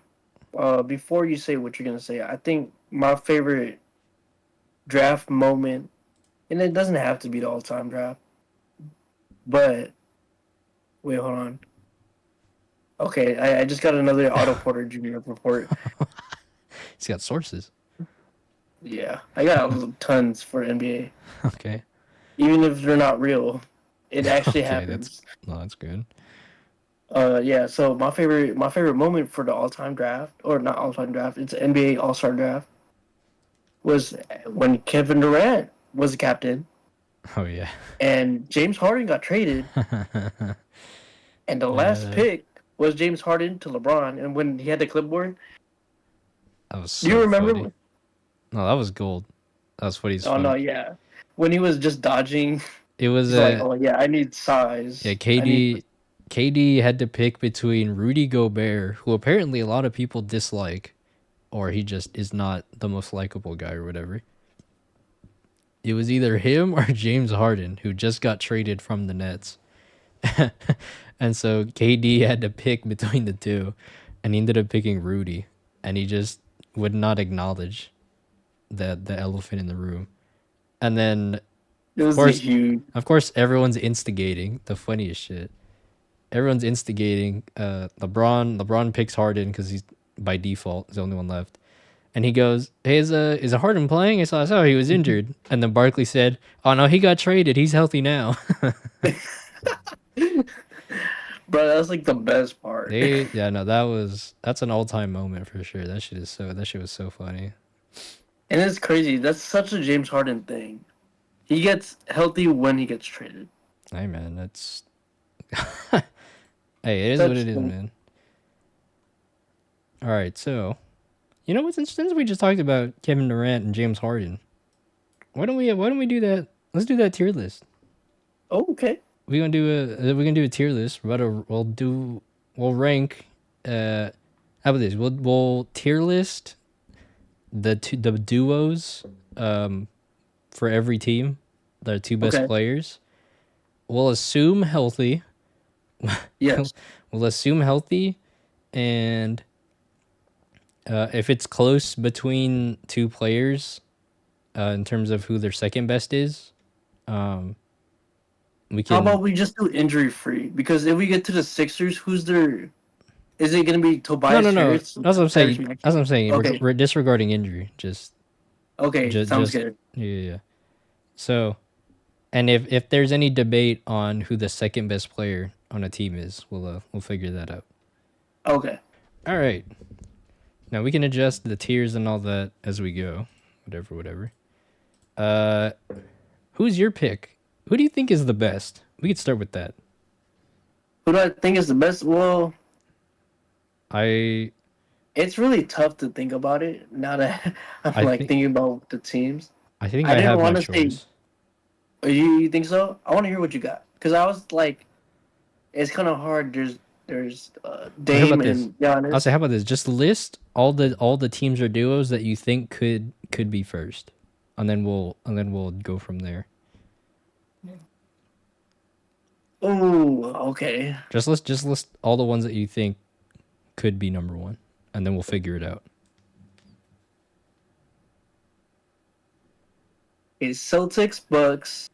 Speaker 2: before you say what you're gonna say, I think my favorite draft moment, and it doesn't have to be the all-time draft, but wait, hold on. Okay, I just got another Otto Porter Jr. report.
Speaker 1: he's got sources.
Speaker 2: Yeah, I got tons for NBA.
Speaker 1: Okay.
Speaker 2: Even if they're not real, it actually
Speaker 1: Okay,
Speaker 2: happens.
Speaker 1: that's good.
Speaker 2: Yeah. So my favorite moment for the all-time draft, or not all-time draft, it's NBA All-Star draft, was when Kevin Durant was the captain
Speaker 1: Oh yeah.
Speaker 2: and James Harden got traded, and the last
Speaker 1: uh,
Speaker 2: pick was James Harden to LeBron, and when he had the clipboard,
Speaker 1: that was
Speaker 2: do you
Speaker 1: so funny.
Speaker 2: remember?
Speaker 1: No, that was gold. That's what he's
Speaker 2: Oh no,
Speaker 1: fun.
Speaker 2: yeah. When he was just dodging,
Speaker 1: It was
Speaker 2: he's like,
Speaker 1: a
Speaker 2: "Oh yeah, I need
Speaker 1: yeah.
Speaker 2: size. I need."
Speaker 1: KD had to pick between Rudy Gobert, who apparently a lot of people dislike, or he just is not the most likable guy or whatever. It was either him or James Harden, who just got traded from the Nets. And so KD had to pick between the two, and he ended up picking Rudy, and he just would not acknowledge the elephant in the room. And then,
Speaker 2: It
Speaker 1: of
Speaker 2: was a
Speaker 1: course,
Speaker 2: huge.
Speaker 1: everyone's instigating the funniest shit. Everyone's instigating. LeBron picks Harden because he's by default is the only one left. And he goes, "Hey, is a Harden playing?" I saw he was injured. And then Barkley said, "Oh no, he got traded. He's healthy now."
Speaker 2: Bro, that's like the best part.
Speaker 1: Yeah, no, that's an all time moment for sure. That shit was so funny.
Speaker 2: And it's crazy. That's such a James Harden thing. He gets healthy when he gets traded.
Speaker 1: Hey man, that's hey, it is what
Speaker 2: Such
Speaker 1: it is,
Speaker 2: the
Speaker 1: man. All right, so you know what? Since we just talked about Kevin Durant and James Harden, why don't we do that? Let's do that tier list.
Speaker 2: oh, okay.
Speaker 1: We're gonna do a tier list. We'll rank. How about this? We'll tier list the duos for every team, the two best
Speaker 2: Okay.
Speaker 1: players. We'll assume healthy.
Speaker 2: Yes.
Speaker 1: We'll assume healthy, and if it's close between two players, in terms of who their second best is, um, we
Speaker 2: How
Speaker 1: can.
Speaker 2: about we just do injury free? Because if we get to the Sixers, who's their? Is it gonna be
Speaker 1: No, no,
Speaker 2: Tobias
Speaker 1: no.
Speaker 2: Harris?
Speaker 1: That's what I'm
Speaker 2: Tyrese
Speaker 1: saying. That's what
Speaker 2: Maxey?
Speaker 1: I'm saying.
Speaker 2: Okay.
Speaker 1: We're disregarding injury.
Speaker 2: Okay. Sounds
Speaker 1: Just
Speaker 2: good.
Speaker 1: yeah, yeah. Yeah. So, and if there's any debate on who the second best player on a team is, we'll figure that out.
Speaker 2: Okay.
Speaker 1: All right. Now we can adjust the tiers and all that as we go. Whatever, whatever. Uh, who's your pick? Who do you think is the best? We could start with that.
Speaker 2: Who do I think is the best? Well,
Speaker 1: I
Speaker 2: it's really tough to think about it now that I'm
Speaker 1: I
Speaker 2: like
Speaker 1: think
Speaker 2: thinking about the teams.
Speaker 1: I think
Speaker 2: I
Speaker 1: I
Speaker 2: didn't
Speaker 1: have my
Speaker 2: want to say.
Speaker 1: choice.
Speaker 2: You think so? I want to hear what you got because I was like, it's kind of hard. There's
Speaker 1: How
Speaker 2: Dame
Speaker 1: about this?
Speaker 2: and
Speaker 1: I'll say,
Speaker 2: Giannis.
Speaker 1: how about this? Just list all the teams or duos that you think could be first, and then we'll go from there.
Speaker 2: Oh, okay.
Speaker 1: Just list all the ones that you think could be number one, and then we'll figure it out.
Speaker 2: It's Celtics, Bucks,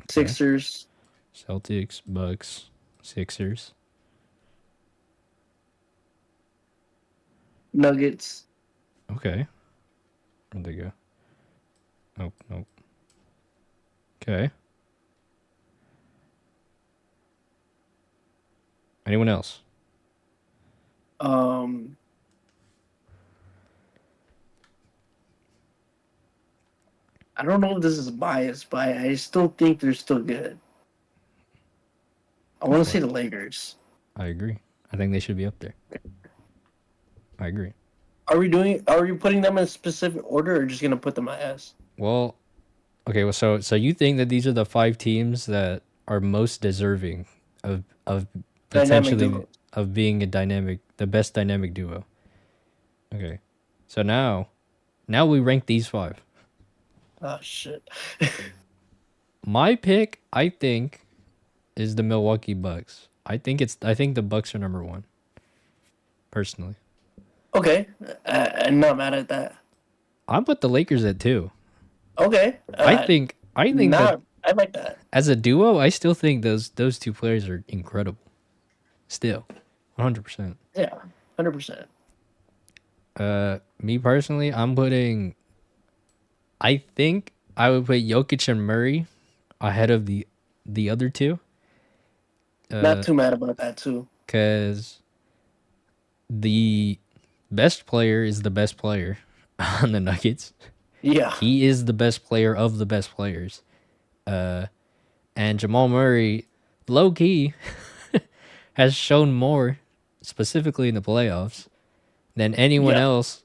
Speaker 1: Okay.
Speaker 2: Sixers,
Speaker 1: Celtics, Bucks, Sixers.
Speaker 2: Nuggets.
Speaker 1: Okay. Where'd they go? Nope, nope. Okay. Anyone else?
Speaker 2: Um, I don't know if this is biased, but I still think they're still good. I
Speaker 1: Go
Speaker 2: want to
Speaker 1: for
Speaker 2: say
Speaker 1: it.
Speaker 2: the Lakers.
Speaker 1: I agree. I think they should be up there. I agree.
Speaker 2: Are we doing? Are we putting them in a specific order, or just gonna put them as
Speaker 1: Well, okay. Well, so you think that these are the five teams that are most deserving of
Speaker 2: dynamic
Speaker 1: potentially
Speaker 2: duos?
Speaker 1: of being the best dynamic duo? Okay. So now we rank these five.
Speaker 2: Oh shit.
Speaker 1: My pick, I think, is the Milwaukee Bucks. I think the Bucks are number one, personally.
Speaker 2: Okay, I'm not mad at that.
Speaker 1: I put the Lakers at two.
Speaker 2: Okay,
Speaker 1: I think that
Speaker 2: not. I like that.
Speaker 1: as a duo, I still think those two players are incredible. Still, 100%.
Speaker 2: Yeah, 100%.
Speaker 1: Me personally, I think I would put Jokic and Murray ahead of the other two.
Speaker 2: Not too mad about that too.
Speaker 1: Because the best player is the best player on the Nuggets.
Speaker 2: Yeah,
Speaker 1: He is the best player of the best players. And Jamal Murray, low key, has shown more, specifically in the playoffs, than anyone
Speaker 2: yeah,
Speaker 1: else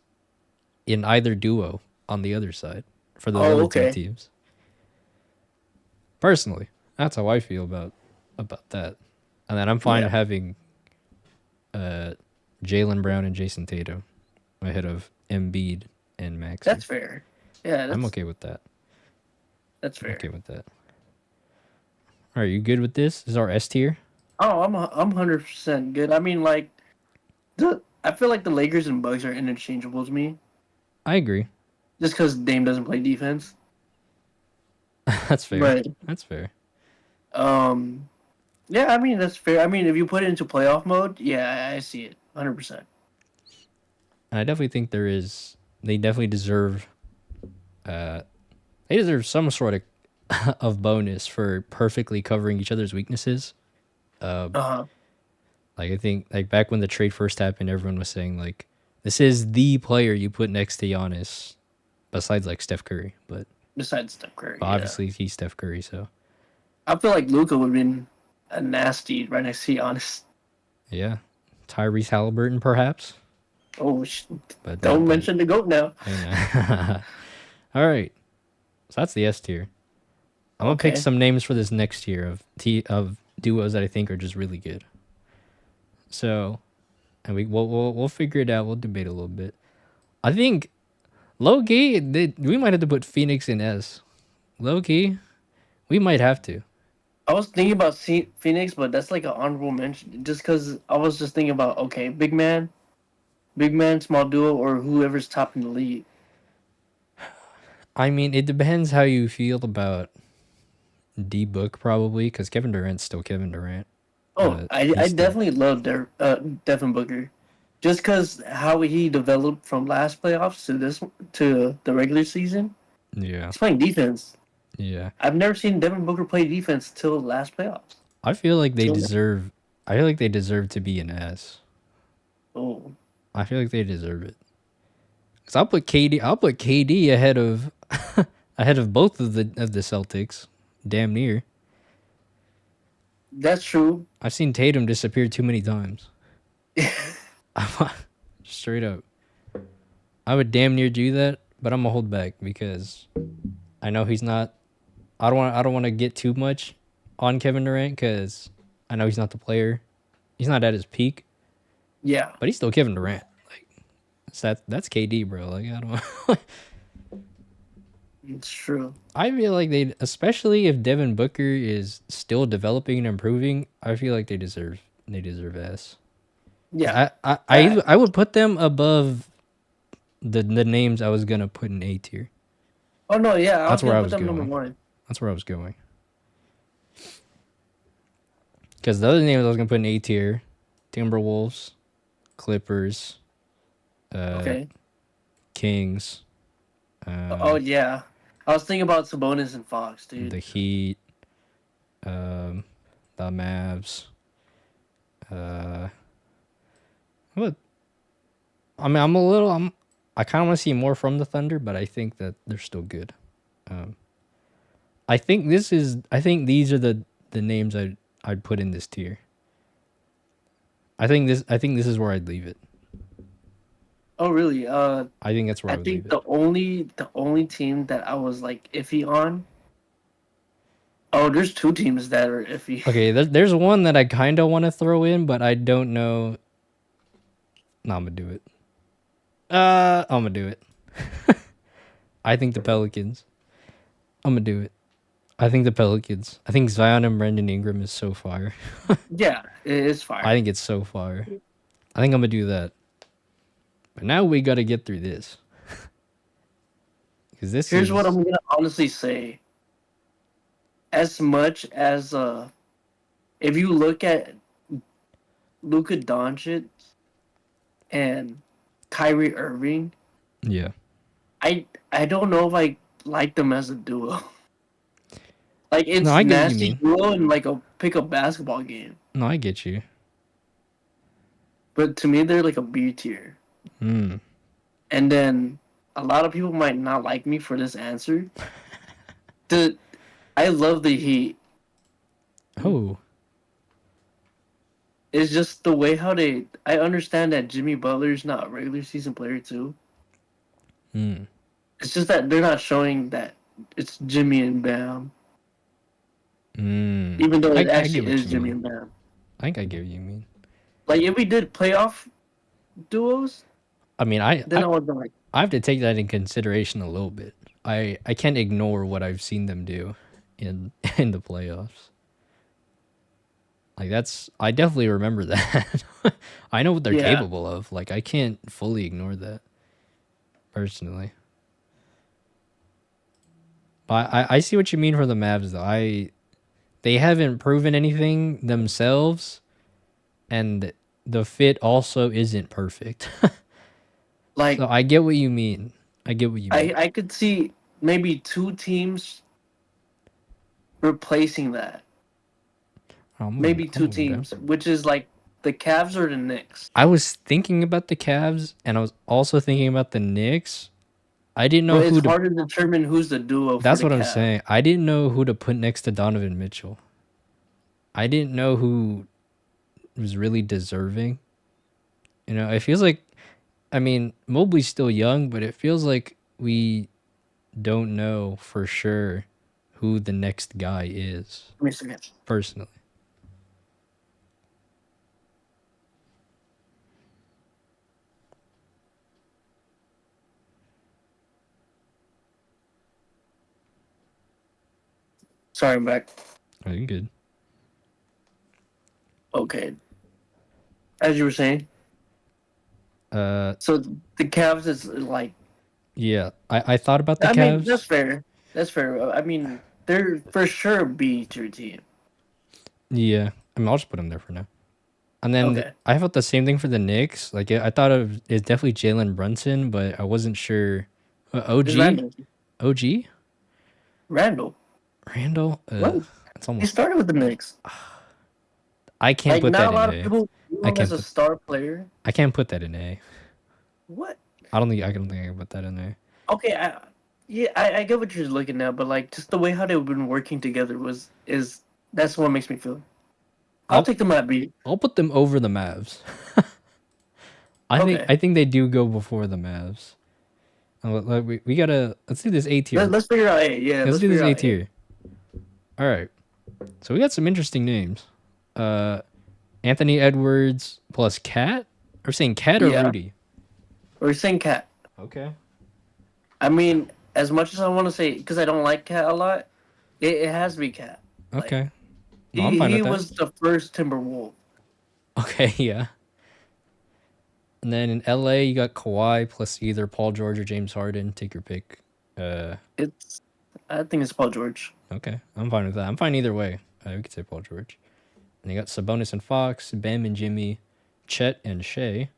Speaker 1: in either duo on the other side, for those
Speaker 2: Oh,
Speaker 1: other two
Speaker 2: okay.
Speaker 1: teams. Personally, that's how I feel about that. And then I'm fine
Speaker 2: Yeah,
Speaker 1: having uh, Jalen Brown and Jason Tatum ahead of Embiid and
Speaker 2: that's
Speaker 1: Maxi.
Speaker 2: fair. Yeah,
Speaker 1: I'm okay with that.
Speaker 2: that's
Speaker 1: I'm okay
Speaker 2: fair.
Speaker 1: with that. Are you good with this? This is our S tier.
Speaker 2: Oh, I'm 100% good. I mean, like I feel like the Lakers and Bucks are interchangeable to me,
Speaker 1: I agree.
Speaker 2: just because Dame doesn't play defense.
Speaker 1: That's fair.
Speaker 2: But
Speaker 1: That's fair.
Speaker 2: um, yeah, I mean that's fair. I mean, if you put it into playoff mode, yeah, I see it 100%.
Speaker 1: And I definitely think there is. They definitely deserve. Uh, they deserve some sort of bonus for perfectly covering each other's weaknesses. Uh,
Speaker 2: Uh huh.
Speaker 1: like I think like back when the trade first happened, everyone was saying like this is the player you put next to Giannis, besides like Steph Curry.
Speaker 2: Besides Steph Curry,
Speaker 1: But
Speaker 2: yeah,
Speaker 1: obviously he's Steph Curry, so
Speaker 2: I feel like Luca would have been a nasty right next to Giannis.
Speaker 1: yeah. Tyrese Halliburton perhaps,
Speaker 2: Oh,
Speaker 1: but
Speaker 2: don't
Speaker 1: but
Speaker 2: mention the goat now.
Speaker 1: I know. All right, so that's the S tier. I'm gonna pick
Speaker 2: Okay.
Speaker 1: some names for this next tier of duos that I think are just really good. So, and we'll figure it out. We'll debate a little bit. I think low key we might have to put Phoenix in S. Low key, we might have to.
Speaker 2: I was thinking about Phoenix, but that's like an honorable mention, just because I was just thinking about okay, big man, small duo, or whoever's top in the league.
Speaker 1: I mean, it depends how you feel about D Book probably, because Kevin Durant's still Kevin Durant.
Speaker 2: Oh, I
Speaker 1: He's still
Speaker 2: definitely love Devin Booker, just because how he developed from last playoffs to this to the regular season.
Speaker 1: yeah
Speaker 2: He's playing defense.
Speaker 1: yeah.
Speaker 2: I've never seen Devin Booker play defense till last playoffs.
Speaker 1: I feel like they
Speaker 2: So,
Speaker 1: deserve. I feel like they deserve to be an S.
Speaker 2: oh,
Speaker 1: I feel like they deserve it. Cause I'll put KD. I'll put KD ahead of ahead of both of the Celtics. Damn near.
Speaker 2: that's true.
Speaker 1: I've seen Tatum disappear too many times. Straight up. I would damn near do that, but I'm gonna hold back because I know he's not. I don't want. I don't want to get too much on Kevin Durant because I know he's not the player. He's not at his peak,
Speaker 2: Yeah,
Speaker 1: but he's still Kevin Durant. Like that's KD, bro. Like I don't.
Speaker 2: it's true.
Speaker 1: I feel like they, especially if Devin Booker is still developing and improving, I feel like they deserve S. Cause
Speaker 2: Yeah.
Speaker 1: I would put them above the names I was gonna put in A tier.
Speaker 2: Oh no, yeah, I
Speaker 1: That's
Speaker 2: was
Speaker 1: where
Speaker 2: gonna
Speaker 1: I
Speaker 2: put
Speaker 1: was
Speaker 2: them number
Speaker 1: going.
Speaker 2: one.
Speaker 1: That's where I was going. Because the other names I was gonna put in A tier, Timberwolves, Clippers, uh,
Speaker 2: Okay.
Speaker 1: Kings,
Speaker 2: Oh
Speaker 1: um,
Speaker 2: yeah, I was thinking about Sabonis and Fox,
Speaker 1: the
Speaker 2: dude.
Speaker 1: Heat, um, the Mavs. Uh, what? I mean, I'm a little. I kind of want to see more from the Thunder, but I think that they're still good. Um, I think this is. I think these are the names I'd put in this tier. I think this. I think this is where I'd leave it.
Speaker 2: Oh really?
Speaker 1: I think that's where
Speaker 2: I
Speaker 1: I would leave
Speaker 2: think
Speaker 1: it.
Speaker 2: the only team that I was like iffy on. Oh, there's two teams that are iffy.
Speaker 1: Okay, there's one that I kind of want to throw in, but I don't know. No, I'm gonna do it. I'm gonna do it. I think the Pelicans. I'm gonna do it. I think the Pelicans. I think Zion and Brandon Ingram is so fire.
Speaker 2: Yeah, it is
Speaker 1: I
Speaker 2: fire.
Speaker 1: think it's so fire. I think I'm gonna do that. But now we gotta get through this because this
Speaker 2: Here's what
Speaker 1: is
Speaker 2: I'm gonna honestly say. As much as if you look at Luka Doncic and Kyrie Irving,
Speaker 1: yeah.
Speaker 2: I don't know if I like them as a duo. Like
Speaker 1: No,
Speaker 2: it's
Speaker 1: I get what you
Speaker 2: nasty
Speaker 1: mean.
Speaker 2: duo in like a pickup basketball game,
Speaker 1: No, I get you.
Speaker 2: but to me they're like a B tier.
Speaker 1: Hmm.
Speaker 2: And then a lot of people might not like me for this answer. The I love the Heat.
Speaker 1: Oh.
Speaker 2: It's just the way how they. I understand that Jimmy Butler's not a regular season player too,
Speaker 1: Hmm.
Speaker 2: It's just that they're not showing that it's Jimmy and Bam,
Speaker 1: Mm.
Speaker 2: even though it
Speaker 1: I get
Speaker 2: actually
Speaker 1: what
Speaker 2: is
Speaker 1: you
Speaker 2: Jimmy
Speaker 1: mean.
Speaker 2: and Bam.
Speaker 1: I think I get what you mean.
Speaker 2: Like if we did playoff duos,
Speaker 1: I mean,
Speaker 2: then I would be like,
Speaker 1: I have to take that in consideration a little bit. I can't ignore what I've seen them do in in the playoffs. Like that's I definitely remember that. I know what they're
Speaker 2: yeah,
Speaker 1: capable of. Like I can't fully ignore that personally. But I see what you mean for the Mavs though. They haven't proven anything themselves, and the fit also isn't perfect.
Speaker 2: like
Speaker 1: So I get what you mean. I get what you mean.
Speaker 2: I could see maybe two teams replacing that. Maybe
Speaker 1: I'm
Speaker 2: two
Speaker 1: moving down.
Speaker 2: teams, which is like the Cavs or the Knicks.
Speaker 1: I was thinking about the Cavs, and I was also thinking about the Knicks. I didn't know
Speaker 2: But it's
Speaker 1: who to.
Speaker 2: hard to determine who's the duo for
Speaker 1: That's
Speaker 2: the
Speaker 1: what I'm
Speaker 2: Cavs.
Speaker 1: saying. I didn't know who to put next to Donovan Mitchell. I didn't know who was really deserving. You know, it feels like. I mean, Mobley's still young, but it feels like we don't know for sure who the next guy is.
Speaker 2: Let me see.
Speaker 1: Personally,
Speaker 2: Sorry, I'm back.
Speaker 1: I think good.
Speaker 2: Okay, as you were saying,
Speaker 1: Uh,
Speaker 2: so the Cavs is like.
Speaker 1: yeah, I thought about the
Speaker 2: I mean, that's
Speaker 1: Cavs.
Speaker 2: fair. That's fair. I mean, they're for sure B tier team.
Speaker 1: Yeah, I mean, I'll just put him there for now. And then
Speaker 2: Okay,
Speaker 1: I thought the same thing for the Knicks. Like I thought it's definitely Jalen Brunson, but I wasn't sure.
Speaker 2: it's
Speaker 1: OG,
Speaker 2: Randall.
Speaker 1: OG,
Speaker 2: Randall.
Speaker 1: Randall.
Speaker 2: What?
Speaker 1: It's
Speaker 2: He
Speaker 1: almost.
Speaker 2: started with the Knicks.
Speaker 1: I can't
Speaker 2: Like,
Speaker 1: put
Speaker 2: not
Speaker 1: that
Speaker 2: a
Speaker 1: in
Speaker 2: lot of
Speaker 1: A.
Speaker 2: people view
Speaker 1: I
Speaker 2: him as
Speaker 1: can't
Speaker 2: a
Speaker 1: put.
Speaker 2: star player.
Speaker 1: I can't put that in A.
Speaker 2: What?
Speaker 1: I don't think. I don't think I can put that in there.
Speaker 2: Okay, yeah, I get what you're looking at, but like, just the way how they've been working together is that's what makes me feel. I'll
Speaker 1: I'll
Speaker 2: take them at B.
Speaker 1: I'll put them over the Mavs.
Speaker 2: Okay,
Speaker 1: I think they do go before the Mavs. Like we gotta let's do this A tier.
Speaker 2: let's figure out A. Yeah,
Speaker 1: Let's
Speaker 2: let's
Speaker 1: do this
Speaker 2: figure
Speaker 1: A
Speaker 2: out A.
Speaker 1: tier. All right. So we got some interesting names. Uh, Anthony Edwards plus Cat. Or saying Cat or
Speaker 2: Yeah,
Speaker 1: Rudy.
Speaker 2: we're saying Cat.
Speaker 1: Okay.
Speaker 2: I mean, as much as I want to say, because I don't like Cat a lot, it has to be Cat. Like,
Speaker 1: Okay. No, I'm
Speaker 2: he
Speaker 1: fine
Speaker 2: he
Speaker 1: with that.
Speaker 2: was the first Timberwolf.
Speaker 1: Okay, yeah. And then in LA, you got Kawhi plus either Paul George or James Harden. Take your pick. Uh,
Speaker 2: It's I think it's Paul George.
Speaker 1: okay. I'm fine with that. I'm fine either way. We could say Paul George. And you got Sabonis and Fox, Bam and Jimmy, Chet and Shea,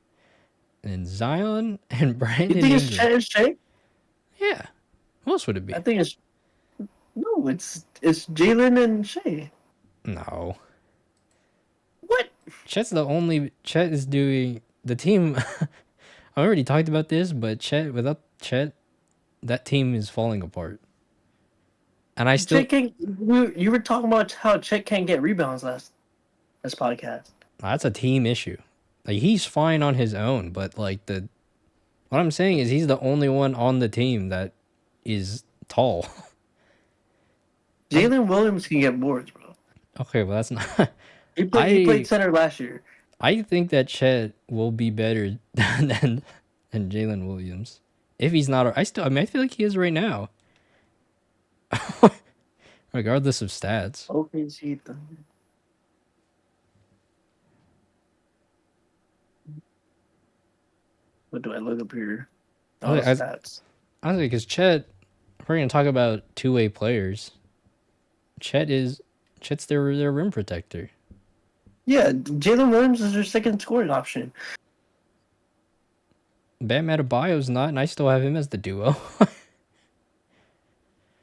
Speaker 1: and Zion and
Speaker 2: You
Speaker 1: Brandon
Speaker 2: think it's
Speaker 1: Ingram.
Speaker 2: Chet and Shea?
Speaker 1: Yeah. Who else would it
Speaker 2: I
Speaker 1: be?
Speaker 2: think it's no, it's Jalen and Shea.
Speaker 1: No.
Speaker 2: What?
Speaker 1: Chet is doing the team. I already talked about this, but without Chet, that team is falling apart. And I still
Speaker 2: Chet can't. You were talking about how Chet can't get rebounds last podcast.
Speaker 1: that's a team issue. Like he's fine on his own, but like the what I'm saying is he's the only one on the team that is tall. I
Speaker 2: Jalen Williams can get boards, bro.
Speaker 1: okay, well that's not
Speaker 2: He played
Speaker 1: I
Speaker 2: center last year.
Speaker 1: I think that Chet will be better than Jalen Williams. If he's not I mean I feel like he is right now. Regardless of stats.
Speaker 2: OKC Thunder. What do I look up here? Oh,
Speaker 1: I, I,
Speaker 2: stats.
Speaker 1: Honestly, because Chet, if we're gonna talk about two-way players, Chet's their rim protector.
Speaker 2: Yeah, Jalen Williams is their second scoring option.
Speaker 1: Bam Adebayo's not, and I still have him as the duo.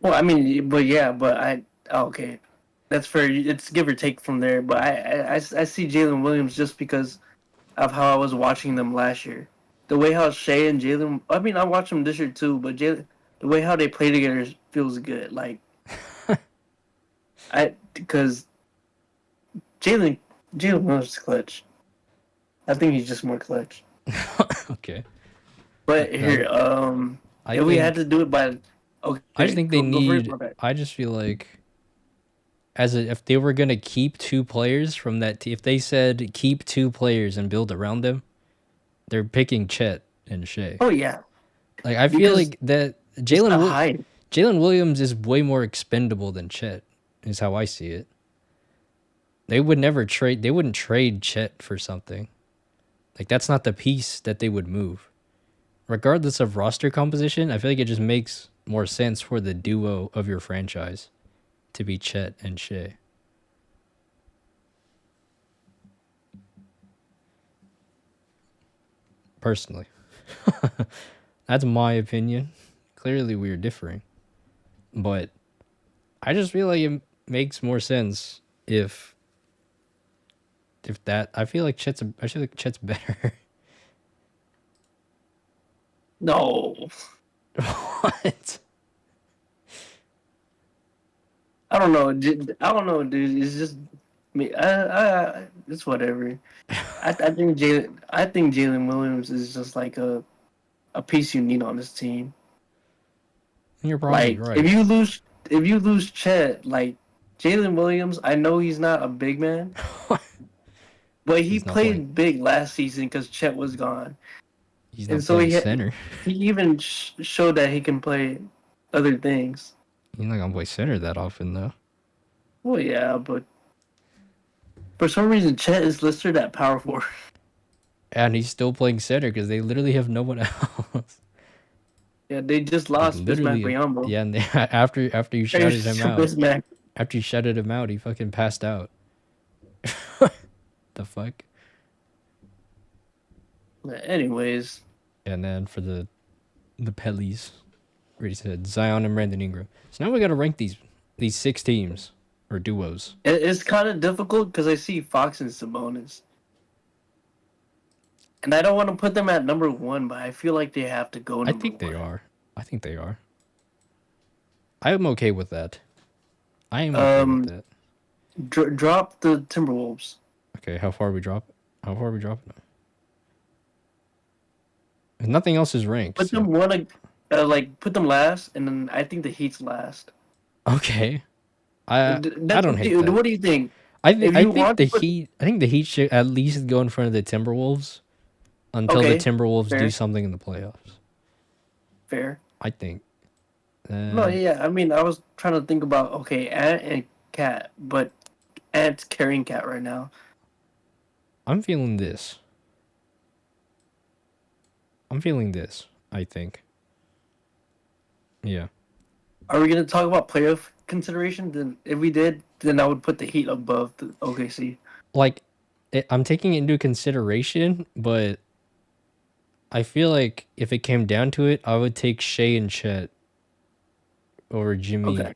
Speaker 2: Well, I mean, but yeah, but okay, that's fair. It's give or take from there. But I see Jalen Williams just because of how I was watching them last year. The way how Shea and Jalen, I mean, I watched them this year too, but Jalen, the way how they play together feels good. Like because Jalen Jalen Williams is clutch. I think he's just more clutch.
Speaker 1: Okay.
Speaker 2: But
Speaker 1: That,
Speaker 2: here,
Speaker 1: I
Speaker 2: If we had
Speaker 1: think
Speaker 2: to do it by,
Speaker 1: I just
Speaker 2: okay,
Speaker 1: think they
Speaker 2: go for it.
Speaker 1: need.
Speaker 2: My bad.
Speaker 1: I just feel like if they were gonna keep two players from that, if they said keep two players and build around them, they're picking Chet and Shea.
Speaker 2: Oh yeah,
Speaker 1: Like I feel
Speaker 2: because
Speaker 1: like that
Speaker 2: it's the height.
Speaker 1: Jalen Williams is way more expendable than Chet. Is how I see it. They would never trade. They wouldn't trade Chet for something. Like that's not the piece that they would move. Regardless of roster composition, I feel like it just makes more sense for the duo of your franchise to be Chet and Shea. Personally, that's my opinion. Clearly, we are differing, but I just feel like it makes more sense if that. I feel like Chet's better.
Speaker 2: No,
Speaker 1: What?
Speaker 2: I don't know. I don't know, dude. It's just me. It's whatever. I think Jalen Williams is just like a piece you need on this team.
Speaker 1: You're probably
Speaker 2: Like if
Speaker 1: right.
Speaker 2: you lose Chet, like Jalen Williams, I know he's not a big man, but he
Speaker 1: He's not playing.
Speaker 2: played big last season because Chet was gone,
Speaker 1: He's
Speaker 2: and
Speaker 1: not
Speaker 2: so
Speaker 1: playing
Speaker 2: he
Speaker 1: center.
Speaker 2: he even showed that he can play other things.
Speaker 1: He's not gonna play center that often though.
Speaker 2: Well, yeah, but for some reason Chet is listed at power forward.
Speaker 1: And he's still playing center because they literally have no one else.
Speaker 2: Yeah, they just
Speaker 1: Like
Speaker 2: lost Bismack
Speaker 1: literally,
Speaker 2: Biyombo.
Speaker 1: yeah. And they, after you shouted him out,
Speaker 2: Bismack.
Speaker 1: after you shouted him out, he fucking passed out. The fuck.
Speaker 2: Anyways,
Speaker 1: And then for the Pellies, already said Zion and Brandon Ingram. So now we gotta rank these six teams or duos.
Speaker 2: it's kind of difficult because I see Fox and Sabonis. And I don't want to put them at number one, but I feel like they have to go
Speaker 1: I
Speaker 2: number
Speaker 1: think they
Speaker 2: one.
Speaker 1: are. I think they are. I am okay with that. I am okay with
Speaker 2: Um,
Speaker 1: that.
Speaker 2: drop the Timberwolves.
Speaker 1: Okay, how far we drop? How far we dropping? Nothing else is ranked,
Speaker 2: Put
Speaker 1: so
Speaker 2: them put them last, and then I think the Heat's last.
Speaker 1: okay. I
Speaker 2: That's
Speaker 1: don't
Speaker 2: up to
Speaker 1: hate
Speaker 2: you.
Speaker 1: that.
Speaker 2: What do you think?
Speaker 1: I think
Speaker 2: If
Speaker 1: I
Speaker 2: you
Speaker 1: think
Speaker 2: want
Speaker 1: the
Speaker 2: to put,
Speaker 1: Heat. I think the Heat should at least go in front of the Timberwolves until the
Speaker 2: okay,
Speaker 1: Timberwolves do
Speaker 2: fair,
Speaker 1: something in the playoffs.
Speaker 2: fair.
Speaker 1: I think.
Speaker 2: No,
Speaker 1: Uh,
Speaker 2: yeah. I mean, I was trying to think about okay, Ant and Cat, but Ant's carrying Cat right now.
Speaker 1: I'm feeling this. I'm feeling this. I think. Yeah.
Speaker 2: Are we gonna talk about playoff consideration? Then if we did, then I would put the Heat above the OKC.
Speaker 1: Like, I'm taking it into consideration, but I feel like if it came down to it, I would take Shea and Chet over Jimmy
Speaker 2: Okay,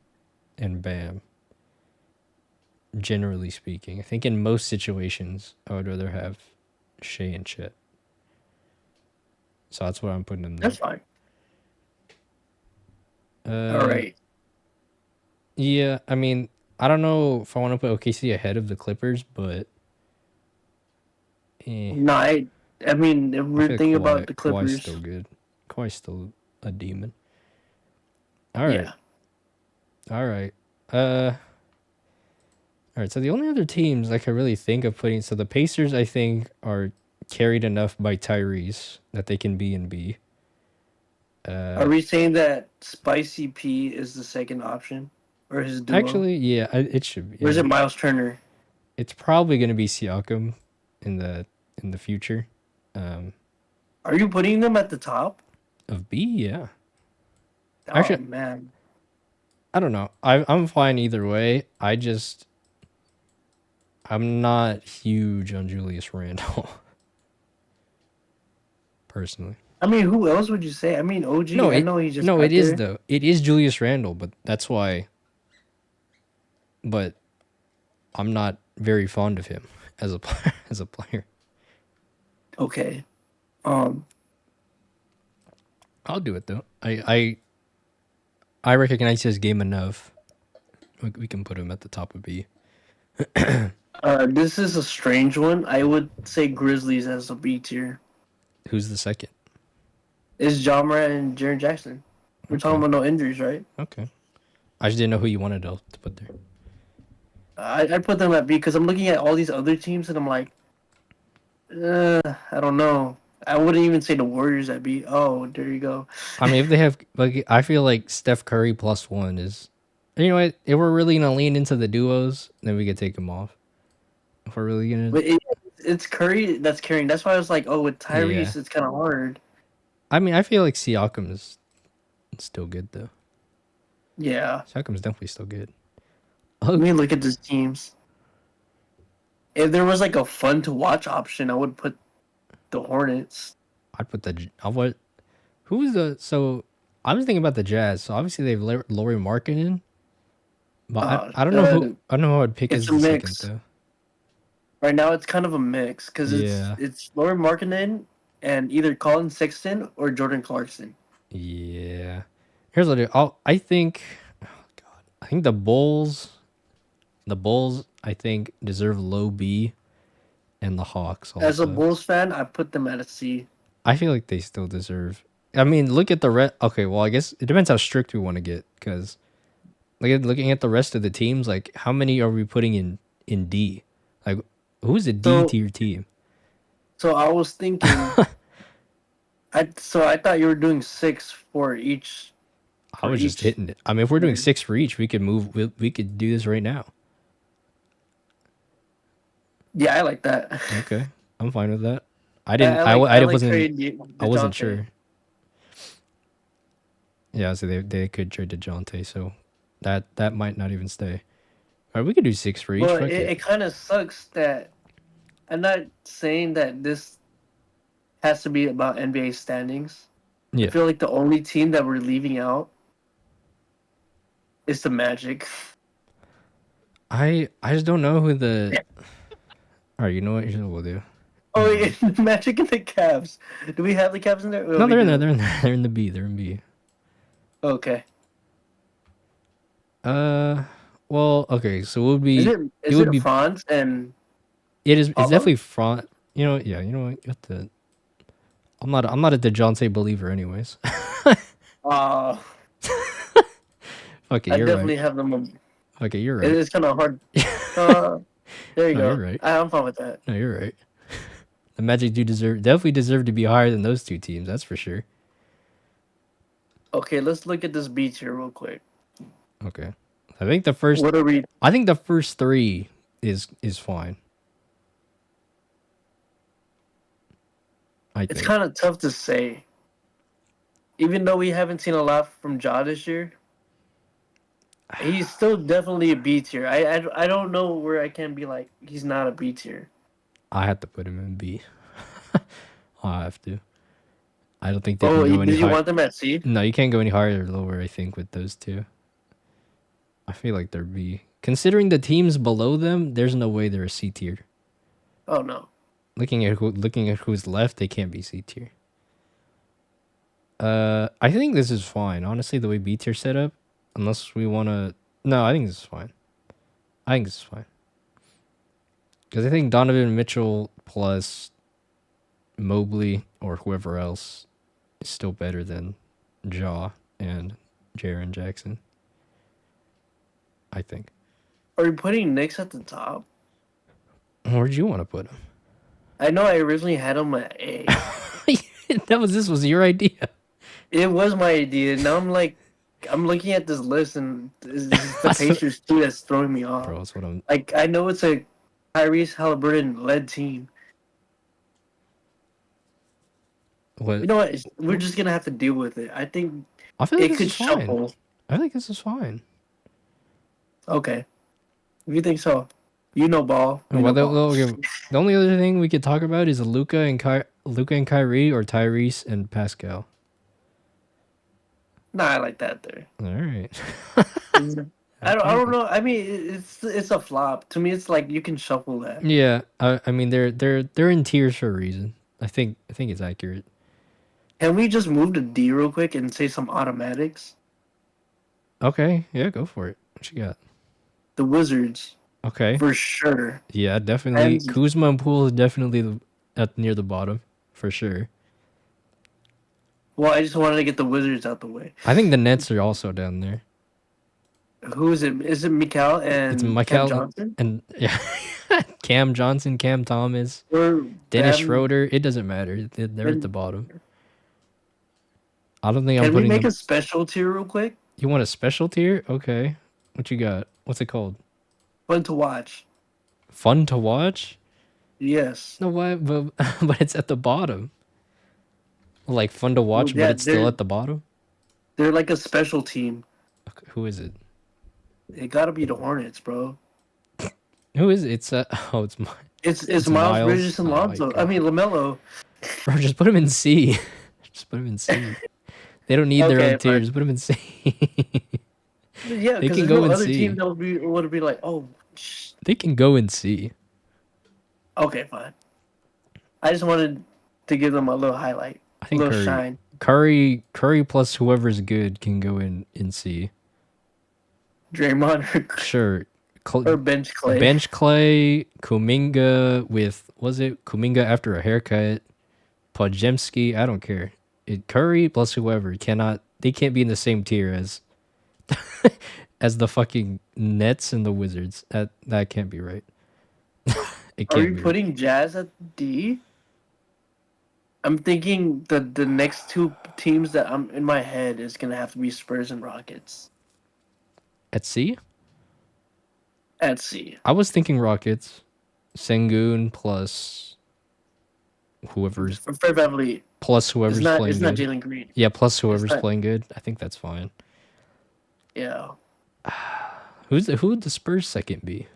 Speaker 1: and Bam. Generally speaking, I think in most situations, I would rather have Shea and Chet. So that's why I'm putting them
Speaker 2: that's
Speaker 1: there.
Speaker 2: fine. All
Speaker 1: Uh,
Speaker 2: right.
Speaker 1: yeah. I mean, I don't know if I want to put OKC ahead of the Clippers, but
Speaker 2: No, I mean, if
Speaker 1: I
Speaker 2: we're
Speaker 1: feel like
Speaker 2: thinking about the
Speaker 1: Kawhi's still
Speaker 2: Clippers,
Speaker 1: good. Kawhi's still a demon. All right.
Speaker 2: yeah.
Speaker 1: All right. Uh. All right. So the only other teams I could really think of putting, so the Pacers, I think, are carried enough by Tyrese that they can be and B.
Speaker 2: Are we saying that Spicy P is the second option, or his duo,
Speaker 1: Actually, yeah, it should be.
Speaker 2: or is
Speaker 1: Yeah,
Speaker 2: it Miles Turner?
Speaker 1: it's probably gonna be Siakam in the future. Um,
Speaker 2: Are you putting them at the top?
Speaker 1: of B, yeah.
Speaker 2: Oh
Speaker 1: Actually,
Speaker 2: man.
Speaker 1: I don't know. I'm fine either way. I'm not huge on Julius Randle personally.
Speaker 2: I mean, who else would you say? I mean,
Speaker 1: No,
Speaker 2: OG. I
Speaker 1: it
Speaker 2: know he just
Speaker 1: no, it
Speaker 2: got
Speaker 1: is
Speaker 2: there.
Speaker 1: though. It is Julius Randle, but that's why. But I'm not very fond of him as a player. As a player,
Speaker 2: Okay. Um.
Speaker 1: I'll do it though. I recognize his game enough. We can put him at the top of B.
Speaker 2: This is a strange one. I would say Grizzlies as a B tier.
Speaker 1: Who's the second?
Speaker 2: It's John Morant and Jaren Jackson. We're talking
Speaker 1: Okay,
Speaker 2: about no injuries, right?
Speaker 1: okay. I just didn't know who you wanted to put there.
Speaker 2: I'd put them at B because I'm looking at all these other teams and I'm like, I don't know. I wouldn't even say the Warriors at B. Oh, there you go.
Speaker 1: I mean, if they have like, I feel like Steph Curry plus one is, you know what? If we're really gonna lean into the duos, then we could take them off. If we're really gonna,
Speaker 2: But it's Curry that's carrying. That's why I was like, oh, with
Speaker 1: yeah.
Speaker 2: Tyrese, it's kind of hard.
Speaker 1: I mean, I feel like Siakam is still good though.
Speaker 2: Yeah.
Speaker 1: Siakam's definitely still good.
Speaker 2: Let
Speaker 1: Oh,
Speaker 2: me look at these teams. If there was like a fun to watch option, I would put the Hornets.
Speaker 1: I'd put the. I what? Who's the? So I was thinking about the Jazz. So obviously they've Laurie Markkinen, but
Speaker 2: Uh,
Speaker 1: I don't know who.
Speaker 2: uh,
Speaker 1: I don't know who I'd pick
Speaker 2: it's
Speaker 1: as
Speaker 2: a
Speaker 1: the second
Speaker 2: mix.
Speaker 1: though.
Speaker 2: Right now, it's kind of a mix because
Speaker 1: Yeah,
Speaker 2: it's Lauren Markkinen and either Colin Sexton or Jordan Clarkson.
Speaker 1: yeah. Here's what I think. Oh God, I think the Bulls. The Bulls, I think, deserve low B, and the Hawks
Speaker 2: As a
Speaker 1: also.
Speaker 2: Bulls fan, I put them at a C.
Speaker 1: I feel like they still deserve. I mean, look at the rest. Okay, well, I guess it depends how strict we want to get. Because looking at the rest of the teams, like how many are we putting in D? Like, who's a D
Speaker 2: So,
Speaker 1: tier team?
Speaker 2: so I was thinking, I thought you were doing six
Speaker 1: I
Speaker 2: for
Speaker 1: was just
Speaker 2: each
Speaker 1: hitting it. I mean, if we're doing
Speaker 2: tier.
Speaker 1: six for each, we could move. We could do this right now.
Speaker 2: Yeah, I like that.
Speaker 1: Okay, I'm fine with that. I
Speaker 2: I,
Speaker 1: didn't.
Speaker 2: I like
Speaker 1: I
Speaker 2: I like
Speaker 1: wasn't.
Speaker 2: trading
Speaker 1: I wasn't
Speaker 2: Dejounte,
Speaker 1: sure. Yeah, so they could trade DeJounte, so that might not even stay. All right, we could do six for each.
Speaker 2: but
Speaker 1: Fuck it.
Speaker 2: it kind of sucks that I'm not saying that this has to be about NBA standings. I
Speaker 1: Yeah,
Speaker 2: feel like the only team that we're leaving out is the Magic.
Speaker 1: I just don't know who the. All right, you know what? Here's what we'll do.
Speaker 2: Oh,
Speaker 1: Hmm.
Speaker 2: yeah, the Magic and the Cavs. Do we have the Cavs in there? Oh,
Speaker 1: No,
Speaker 2: we
Speaker 1: they're in there.
Speaker 2: do.
Speaker 1: They're in there. They're in the B. They're in B.
Speaker 2: Okay.
Speaker 1: Uh, well, okay. So it would
Speaker 2: Is
Speaker 1: be.
Speaker 2: it
Speaker 1: It
Speaker 2: is
Speaker 1: would
Speaker 2: it
Speaker 1: be.
Speaker 2: Franz and
Speaker 1: It is. It's
Speaker 2: Paolo?
Speaker 1: definitely front. You know. Yeah. You know what? You have to. I'm not. I'm not a DeJounte believer, anyways.
Speaker 2: Uh,
Speaker 1: Fuck it.
Speaker 2: I
Speaker 1: You're right.
Speaker 2: definitely have them.
Speaker 1: Fuck it. You're right.
Speaker 2: It's kind of hard. Uh, there you
Speaker 1: No, you're
Speaker 2: go.
Speaker 1: right.
Speaker 2: I'm fine with that.
Speaker 1: No, you're right. The Magic do definitely deserve to be higher than those two teams. That's for sure.
Speaker 2: Okay, let's look at this beach here real quick.
Speaker 1: Okay. I think the first.
Speaker 2: What are we?
Speaker 1: I think the first three is fine. I
Speaker 2: It's
Speaker 1: think.
Speaker 2: kind of tough to say. Even though we haven't seen a lot from Ja this year, he's still definitely a B tier. I don't know where I can be like he's not a B tier.
Speaker 1: I have to put him in B. I have to. I don't think they
Speaker 2: Oh,
Speaker 1: can go any
Speaker 2: did you
Speaker 1: higher.
Speaker 2: want them at C?
Speaker 1: No, you can't go any higher or lower. I think with those two, I feel like they're B. Considering the teams below them, there's no way they're a C tier.
Speaker 2: Oh no.
Speaker 1: Looking at who's left, they can't be C tier. I think this is fine. Honestly, the way B tier set up, unless we want to. No, I think this is fine. I think this is fine because I think Donovan Mitchell plus Mobley or whoever else is still better than Jaw and Jaren Jackson. I think.
Speaker 2: Are we putting Knicks at the top?
Speaker 1: Where'd you want to put him?
Speaker 2: I know I originally had him at A.
Speaker 1: This was your idea.
Speaker 2: It was my idea. Now I'm like, I'm looking at this list and it's the
Speaker 1: That's what,
Speaker 2: Pacers too that's throwing me off.
Speaker 1: bro. That's what I'm.
Speaker 2: Like I know it's a Tyrese Halliburton led team. You
Speaker 1: What?
Speaker 2: know what? We're just gonna have to deal with it. I think
Speaker 1: I feel like
Speaker 2: it
Speaker 1: this
Speaker 2: could
Speaker 1: is fine.
Speaker 2: shuffle.
Speaker 1: I think this is fine.
Speaker 2: Okay, if you think so, you know ball. We
Speaker 1: Well,
Speaker 2: know ball.
Speaker 1: okay, the only other thing we could talk about is Luca and Kyrie, or Tyrese and Pascal.
Speaker 2: Nah, I like that there.
Speaker 1: All right.
Speaker 2: I
Speaker 1: Okay.
Speaker 2: don't know. I mean, it's a flop to me. It's like you can shuffle that.
Speaker 1: Yeah. I mean they're in tiers for a reason. I think it's accurate.
Speaker 2: Can we just move to D real quick and say some automatics?
Speaker 1: Okay. Yeah. Go for it. What you got?
Speaker 2: The Wizards
Speaker 1: Okay.
Speaker 2: for sure.
Speaker 1: Yeah. Definitely.
Speaker 2: And
Speaker 1: Kuzma and Poole is definitely at near the bottom for sure.
Speaker 2: Well, I just wanted to get the Wizards out the way.
Speaker 1: I think the Nets are also down there.
Speaker 2: Who is it? Is it Mikal
Speaker 1: It's
Speaker 2: and Cam
Speaker 1: Michael
Speaker 2: Johnson
Speaker 1: and yeah, Cam Johnson, Cam Thomas,
Speaker 2: or
Speaker 1: Dennis
Speaker 2: Bam?
Speaker 1: Schroeder. It doesn't matter. They're at the
Speaker 2: And
Speaker 1: bottom. I don't think I'm
Speaker 2: can we
Speaker 1: putting
Speaker 2: make a
Speaker 1: them.
Speaker 2: special tier real quick?
Speaker 1: You want a special tier? Okay. What you got? What's it called?
Speaker 2: Fun to watch.
Speaker 1: Fun to watch?
Speaker 2: Yes.
Speaker 1: No, why? But but it's at the bottom. Like fun to
Speaker 2: Well,
Speaker 1: watch, but
Speaker 2: yeah,
Speaker 1: it's still at the bottom.
Speaker 2: they're like a special team.
Speaker 1: Okay, who is it?
Speaker 2: It gotta be the Hornets, bro.
Speaker 1: Who is it? It's oh,
Speaker 2: It's
Speaker 1: it's
Speaker 2: Miles
Speaker 1: Miles.
Speaker 2: Bridges and
Speaker 1: Oh my
Speaker 2: Lonzo. I mean
Speaker 1: god,
Speaker 2: Lamelo.
Speaker 1: bro, just put him in C. Just put him in C. They don't need their own
Speaker 2: Okay, fine.
Speaker 1: tiers. Put them in C.
Speaker 2: Yeah,
Speaker 1: They
Speaker 2: because
Speaker 1: can
Speaker 2: there's
Speaker 1: go
Speaker 2: no
Speaker 1: in
Speaker 2: other team
Speaker 1: C.
Speaker 2: that would be like, oh,
Speaker 1: They can go in C.
Speaker 2: okay, fine. I just wanted to give them a little highlight,
Speaker 1: I
Speaker 2: a
Speaker 1: think
Speaker 2: little
Speaker 1: Curry,
Speaker 2: shine,
Speaker 1: Curry plus whoever's good can go in C.
Speaker 2: Draymond
Speaker 1: Sure.
Speaker 2: or bench Clay.
Speaker 1: Bench Clay, Kuminga with was it Kuminga after a haircut? Podjemski, I don't care. Curry plus whoever cannot. They can't be in the same tier as as the fucking Nets and the Wizards. That can't be right. It
Speaker 2: Are we
Speaker 1: can't be right.
Speaker 2: putting Jazz at D? I'm thinking the next two teams that I'm in my head is gonna have to be Spurs and Rockets
Speaker 1: At C,
Speaker 2: at C.
Speaker 1: I was thinking Rockets, Sengun whoever's
Speaker 2: For Beverly,
Speaker 1: plus whoever's
Speaker 2: it's
Speaker 1: playing
Speaker 2: not
Speaker 1: good.
Speaker 2: Jalen Green.
Speaker 1: Yeah, plus
Speaker 2: It's
Speaker 1: whoever's
Speaker 2: not.
Speaker 1: playing good. I think that's fine.
Speaker 2: Yeah,
Speaker 1: Who would the Spurs second be?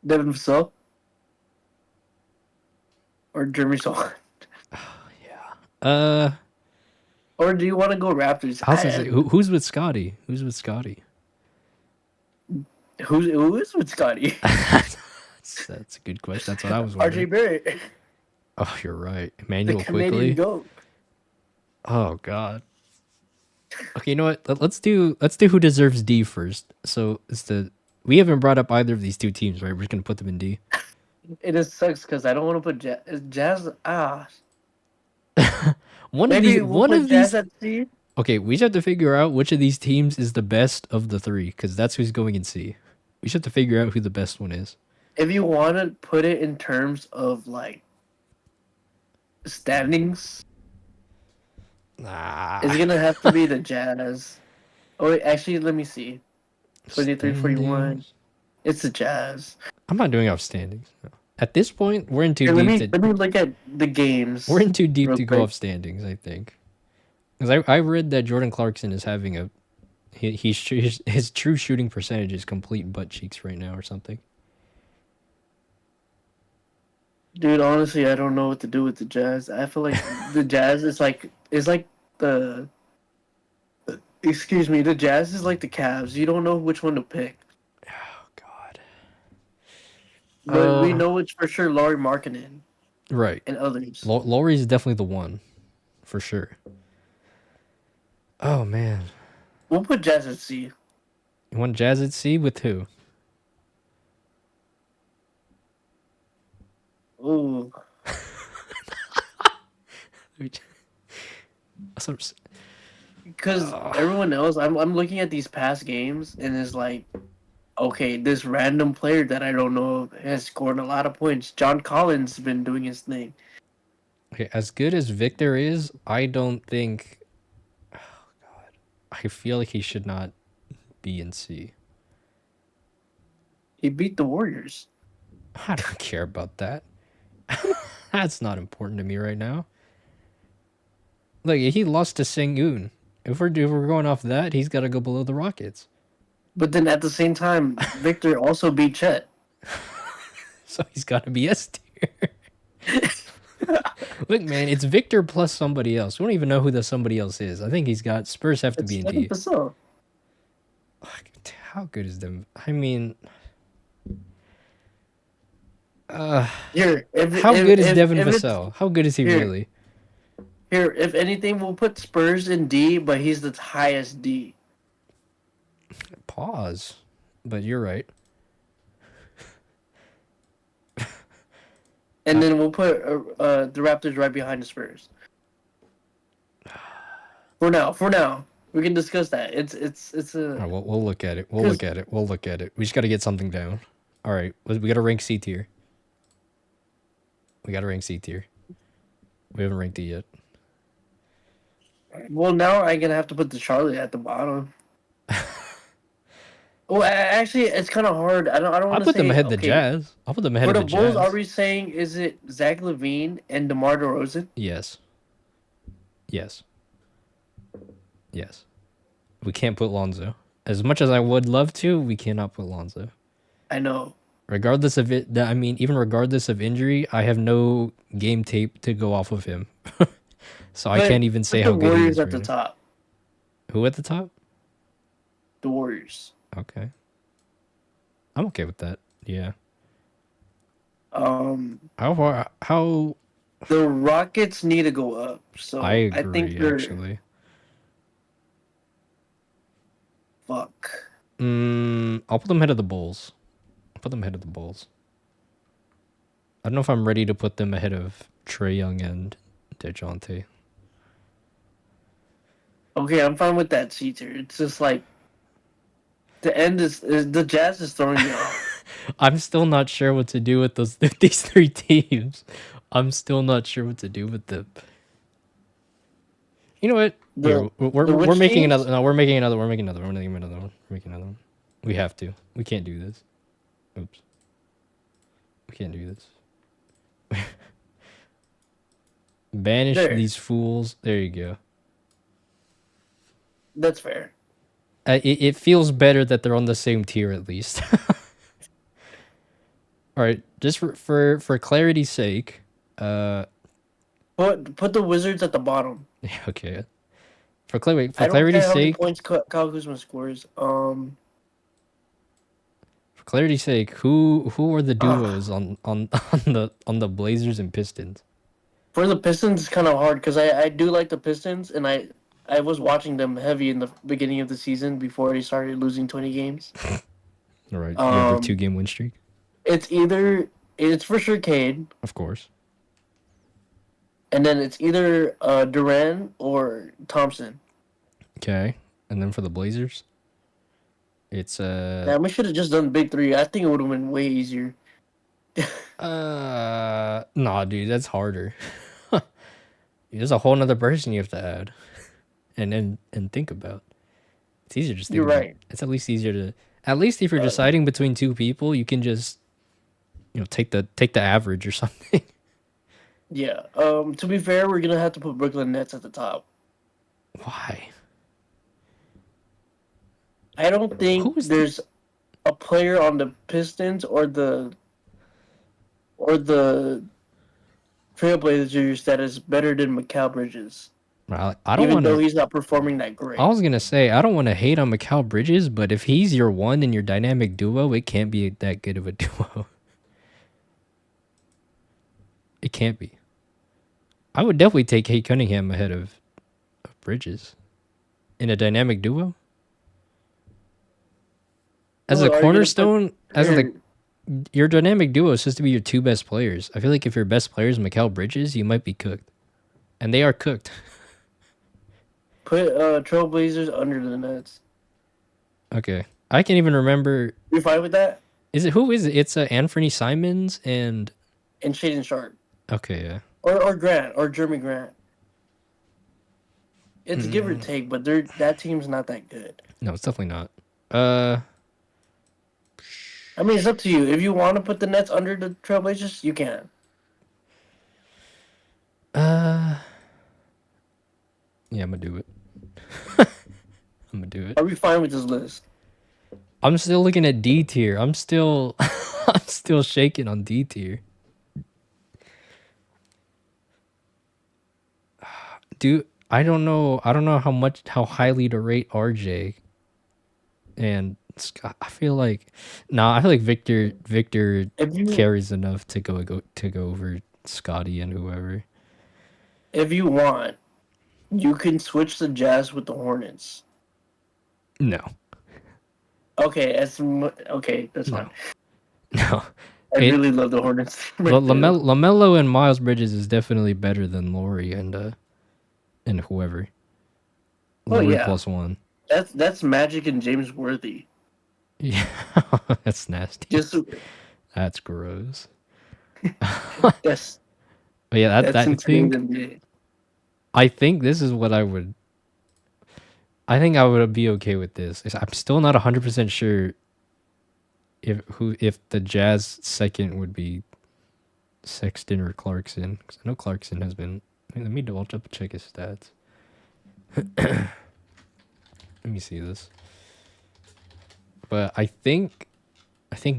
Speaker 2: Devin Vassell or Jeremy Sohan.
Speaker 1: Uh,
Speaker 2: Or do you want to go Raptors?
Speaker 1: I was gonna say who's with Scotty? Who's with Scotty?
Speaker 2: Who is with Scotty?
Speaker 1: That's a good question. That's what I was
Speaker 2: RJ
Speaker 1: wondering.
Speaker 2: Barrett,
Speaker 1: Oh, you're right.
Speaker 2: the
Speaker 1: Emmanuel
Speaker 2: Canadian
Speaker 1: quickly.
Speaker 2: GOAT.
Speaker 1: Oh God. Okay, you know what? Let's do who deserves D first. So it's the we haven't brought up either of these two teams, right? We're just gonna put them in D.
Speaker 2: It just sucks because I don't want to put Jazz.
Speaker 1: One of these
Speaker 2: Maybe we'll
Speaker 1: one
Speaker 2: put
Speaker 1: of
Speaker 2: Jazz
Speaker 1: these
Speaker 2: at C.
Speaker 1: Okay, we just have to figure out which of these teams is the best of the three, because that's who's going in C. We just have to figure out who the best one is.
Speaker 2: If you want to put it in terms of like standings, it's
Speaker 1: Ah,
Speaker 2: gonna have to be the Jazz. Oh, wait, actually, let me see. 23, 41.
Speaker 1: standings.
Speaker 2: It's the Jazz.
Speaker 1: I'm not doing off standings. No. At this point, we're in too
Speaker 2: Here,
Speaker 1: deep to
Speaker 2: let me look at the
Speaker 1: we're
Speaker 2: games
Speaker 1: in too deep
Speaker 2: real
Speaker 1: to go
Speaker 2: quick.
Speaker 1: off standings. I think because I read that Jordan Clarkson is having a his true shooting percentage is complete butt cheeks right now or something.
Speaker 2: Dude, honestly, I don't know what to do with the Jazz. I feel like the Jazz is like the excuse me, the Jazz is like the Cavs. You don't know which one to pick.
Speaker 1: Oh God.
Speaker 2: But we know it's for sure Laurie Markkinen
Speaker 1: Right.
Speaker 2: and others.
Speaker 1: Laurie is definitely the one, for sure. Oh man,
Speaker 2: We'll put Jazz at C.
Speaker 1: you want Jazz at C with who?
Speaker 2: Ooh. Because everyone else, I'm looking at these past games and it's like, okay, this random player that I don't know has scored a lot of points. John Collins has been doing his thing.
Speaker 1: Okay, as good as Victor is, I don't think. Oh God, I feel like he should not be in C.
Speaker 2: He beat the Warriors.
Speaker 1: I don't care about that. That's not important to me right now. Like he lost to Sengun. If we're going off that, he's got to go below the Rockets.
Speaker 2: But then at the same time, Victor also beat Chet.
Speaker 1: So he's got to be S tier. Look, man, it's Victor plus somebody else. We don't even know who the somebody else is. I think he's got Spurs have to be
Speaker 2: It's
Speaker 1: in
Speaker 2: Devin
Speaker 1: D.
Speaker 2: Vassell.
Speaker 1: How good is them? I mean,
Speaker 2: Here,
Speaker 1: how good is Devin
Speaker 2: if it's
Speaker 1: Vassell? How good is he
Speaker 2: here,
Speaker 1: really?
Speaker 2: here, if anything, we'll put Spurs in D, but he's the highest D.
Speaker 1: Pause. But you're right.
Speaker 2: And then we'll put the Raptors right behind the Spurs. For now, we can discuss that. It's
Speaker 1: All
Speaker 2: a
Speaker 1: right, we'll look at it. We'll look
Speaker 2: because
Speaker 1: at it. We'll look at it. We just got to get something down. All right, we got to rank C tier. We got to rank C tier. We haven't ranked it yet.
Speaker 2: well now I'm gonna have to put the Charlie at the bottom. Well, actually, it's kind of hard. I don't
Speaker 1: I
Speaker 2: want to
Speaker 1: put them
Speaker 2: say
Speaker 1: ahead of the
Speaker 2: okay.
Speaker 1: Jazz. I'll put them ahead
Speaker 2: For
Speaker 1: of
Speaker 2: the
Speaker 1: the
Speaker 2: Bulls, are
Speaker 1: Jazz.
Speaker 2: we saying is it Zach LaVine and DeMar DeRozan?
Speaker 1: Yes. Yes. Yes. We can't put Lonzo. As much as I would love to, we cannot put Lonzo.
Speaker 2: I know,
Speaker 1: Regardless of it, I mean, even regardless of injury, I have no game tape to go off of him. So I
Speaker 2: but
Speaker 1: can't even say
Speaker 2: put the
Speaker 1: how good he
Speaker 2: Warriors
Speaker 1: is
Speaker 2: at
Speaker 1: right
Speaker 2: the
Speaker 1: now.
Speaker 2: top.
Speaker 1: Who at the top?
Speaker 2: The Warriors.
Speaker 1: Okay. I'm okay with that. Yeah.
Speaker 2: Um,
Speaker 1: How far? How?
Speaker 2: the Rockets need to go up.
Speaker 1: I
Speaker 2: So I think
Speaker 1: agree,
Speaker 2: they're
Speaker 1: actually.
Speaker 2: fuck.
Speaker 1: I'll put them ahead of the Bulls. I'll put them ahead of the Bulls. I don't know if I'm ready to put them ahead of Trey Young and DeJounte.
Speaker 2: Okay, I'm fine with that C tier. It's just like the end is the Jazz is throwing me off.
Speaker 1: I'm still not sure what to do with those these three teams. I'm still not sure what to do with them. You know what?
Speaker 2: The
Speaker 1: Here, we're
Speaker 2: the
Speaker 1: we're
Speaker 2: which
Speaker 1: making another.
Speaker 2: teams?
Speaker 1: No, we're making another. We're making another. We're making another one. We're making another one. We have to. We can't do this. Oops. We can't do this. Banish
Speaker 2: There.
Speaker 1: these fools. There you go.
Speaker 2: That's fair.
Speaker 1: It feels better that they're on the same tier at least. All right, just for clarity's sake.
Speaker 2: Put the Wizards at the bottom.
Speaker 1: Okay. For
Speaker 2: I don't care
Speaker 1: clarity's
Speaker 2: how many
Speaker 1: sake,
Speaker 2: points Kyle Kuzma scores.
Speaker 1: for clarity's sake, who are the
Speaker 2: Ah,
Speaker 1: duos on on the Blazers and Pistons?
Speaker 2: for the Pistons, it's kind of hard because I do like the Pistons, and I was watching them heavy in the beginning of the season before they started losing 20 games.
Speaker 1: All right, you have their
Speaker 2: Um,
Speaker 1: 2 game win streak,
Speaker 2: it's for sure Cade,
Speaker 1: of course.
Speaker 2: and then it's either Duran or Thompson.
Speaker 1: Okay, and then for the Blazers, it's
Speaker 2: Damn, we should have just done big three. I think it would have been way easier.
Speaker 1: nah, dude, that's harder. There's a whole nother person you have to add, and think about. It's easier to just think
Speaker 2: You're
Speaker 1: about.
Speaker 2: right.
Speaker 1: It's at least easier to. At least if you're
Speaker 2: Uh,
Speaker 1: deciding between two people, you can just take the average or something.
Speaker 2: yeah. To be fair, we're gonna have to put Brooklyn Nets at the top.
Speaker 1: Why?
Speaker 2: I don't think
Speaker 1: Who is the?
Speaker 2: there's a player on the Pistons or the Trailblazers that is better than Mikal Bridges,
Speaker 1: I don't
Speaker 2: even
Speaker 1: want
Speaker 2: though
Speaker 1: to.
Speaker 2: he's not performing that
Speaker 1: I
Speaker 2: great.
Speaker 1: was gonna say I don't want to hate on Mikal Bridges, but if he's your one in your dynamic duo, it can't be that good of a duo. It can't be. I would definitely take Kate Cunningham ahead of Bridges in a dynamic duo as a
Speaker 2: Well, are you gonna put
Speaker 1: cornerstone. As the
Speaker 2: here?
Speaker 1: Your dynamic duo is supposed to be your two best players. I feel like if your best player is Mikal Bridges, you might be cooked, and they are cooked.
Speaker 2: Put Trailblazers under the Nets.
Speaker 1: Okay, I can't even remember.
Speaker 2: You fine with that?
Speaker 1: Is it who is it? It's Anthony Simons and
Speaker 2: And Shaden Sharp
Speaker 1: okay, yeah.
Speaker 2: or Grant or Jeremy Grant. It's give or
Speaker 1: Mm,
Speaker 2: take, but that team's not that good.
Speaker 1: no, it's definitely not. Uh,
Speaker 2: I mean, it's up to you. If you want to put the Nets under the Trailblazers, you can.
Speaker 1: uh, yeah, I'm gonna do it. I'm gonna do it.
Speaker 2: Are we fine with this list?
Speaker 1: I'm still looking at D tier. I'm still, I'm still shaking on D tier. Dude, I don't know. I don't know how highly to rate RJ. And I feel like, nah, I feel like Victor
Speaker 2: If you
Speaker 1: carries enough to go over Scotty and whoever.
Speaker 2: if you want, you can switch the Jazz with the Hornets.
Speaker 1: No,
Speaker 2: Okay, okay, that's
Speaker 1: no,
Speaker 2: fine.
Speaker 1: no.
Speaker 2: I
Speaker 1: It
Speaker 2: really love the Hornets right there.
Speaker 1: Lamelo and Miles Bridges is definitely better than Laurie and whoever.
Speaker 2: Oh
Speaker 1: Lowry
Speaker 2: yeah,
Speaker 1: +1.
Speaker 2: that's Magic and James Worthy.
Speaker 1: Yeah, that's nasty.
Speaker 2: Just
Speaker 1: That's gross. But
Speaker 2: that's
Speaker 1: yeah,
Speaker 2: that's in today's NBA.
Speaker 1: I think this is what I would. I think I would be okay with this. I'm still not 100% sure if the Jazz second would be Sexton or Clarkson, because I know Clarkson has been. Let me double check his stats. Let me see this. But I think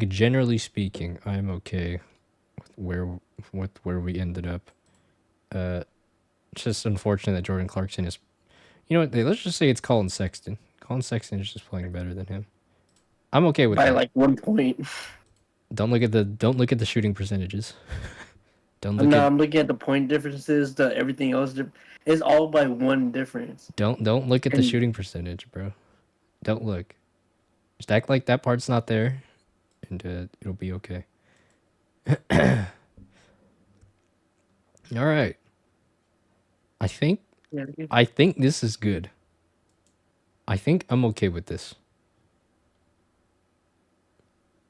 Speaker 1: generally speaking, I'm okay with where we ended up. It's just unfortunate that Jordan Clarkson is. You know what? Let's just say it's Colin Sexton. Colin Sexton is just playing better than him. I'm okay with
Speaker 2: By
Speaker 1: that.
Speaker 2: like 1 point.
Speaker 1: Don't look at the shooting percentages. Don't
Speaker 2: I'm
Speaker 1: look at
Speaker 2: not. I'm looking at the point differences. The everything else is all by one difference.
Speaker 1: don't look at the
Speaker 2: And
Speaker 1: shooting percentage, bro. Don't look. Just act like that part's not there, and it'll be okay. All right. I think
Speaker 2: yeah,
Speaker 1: I think this is good. I think I'm okay with this.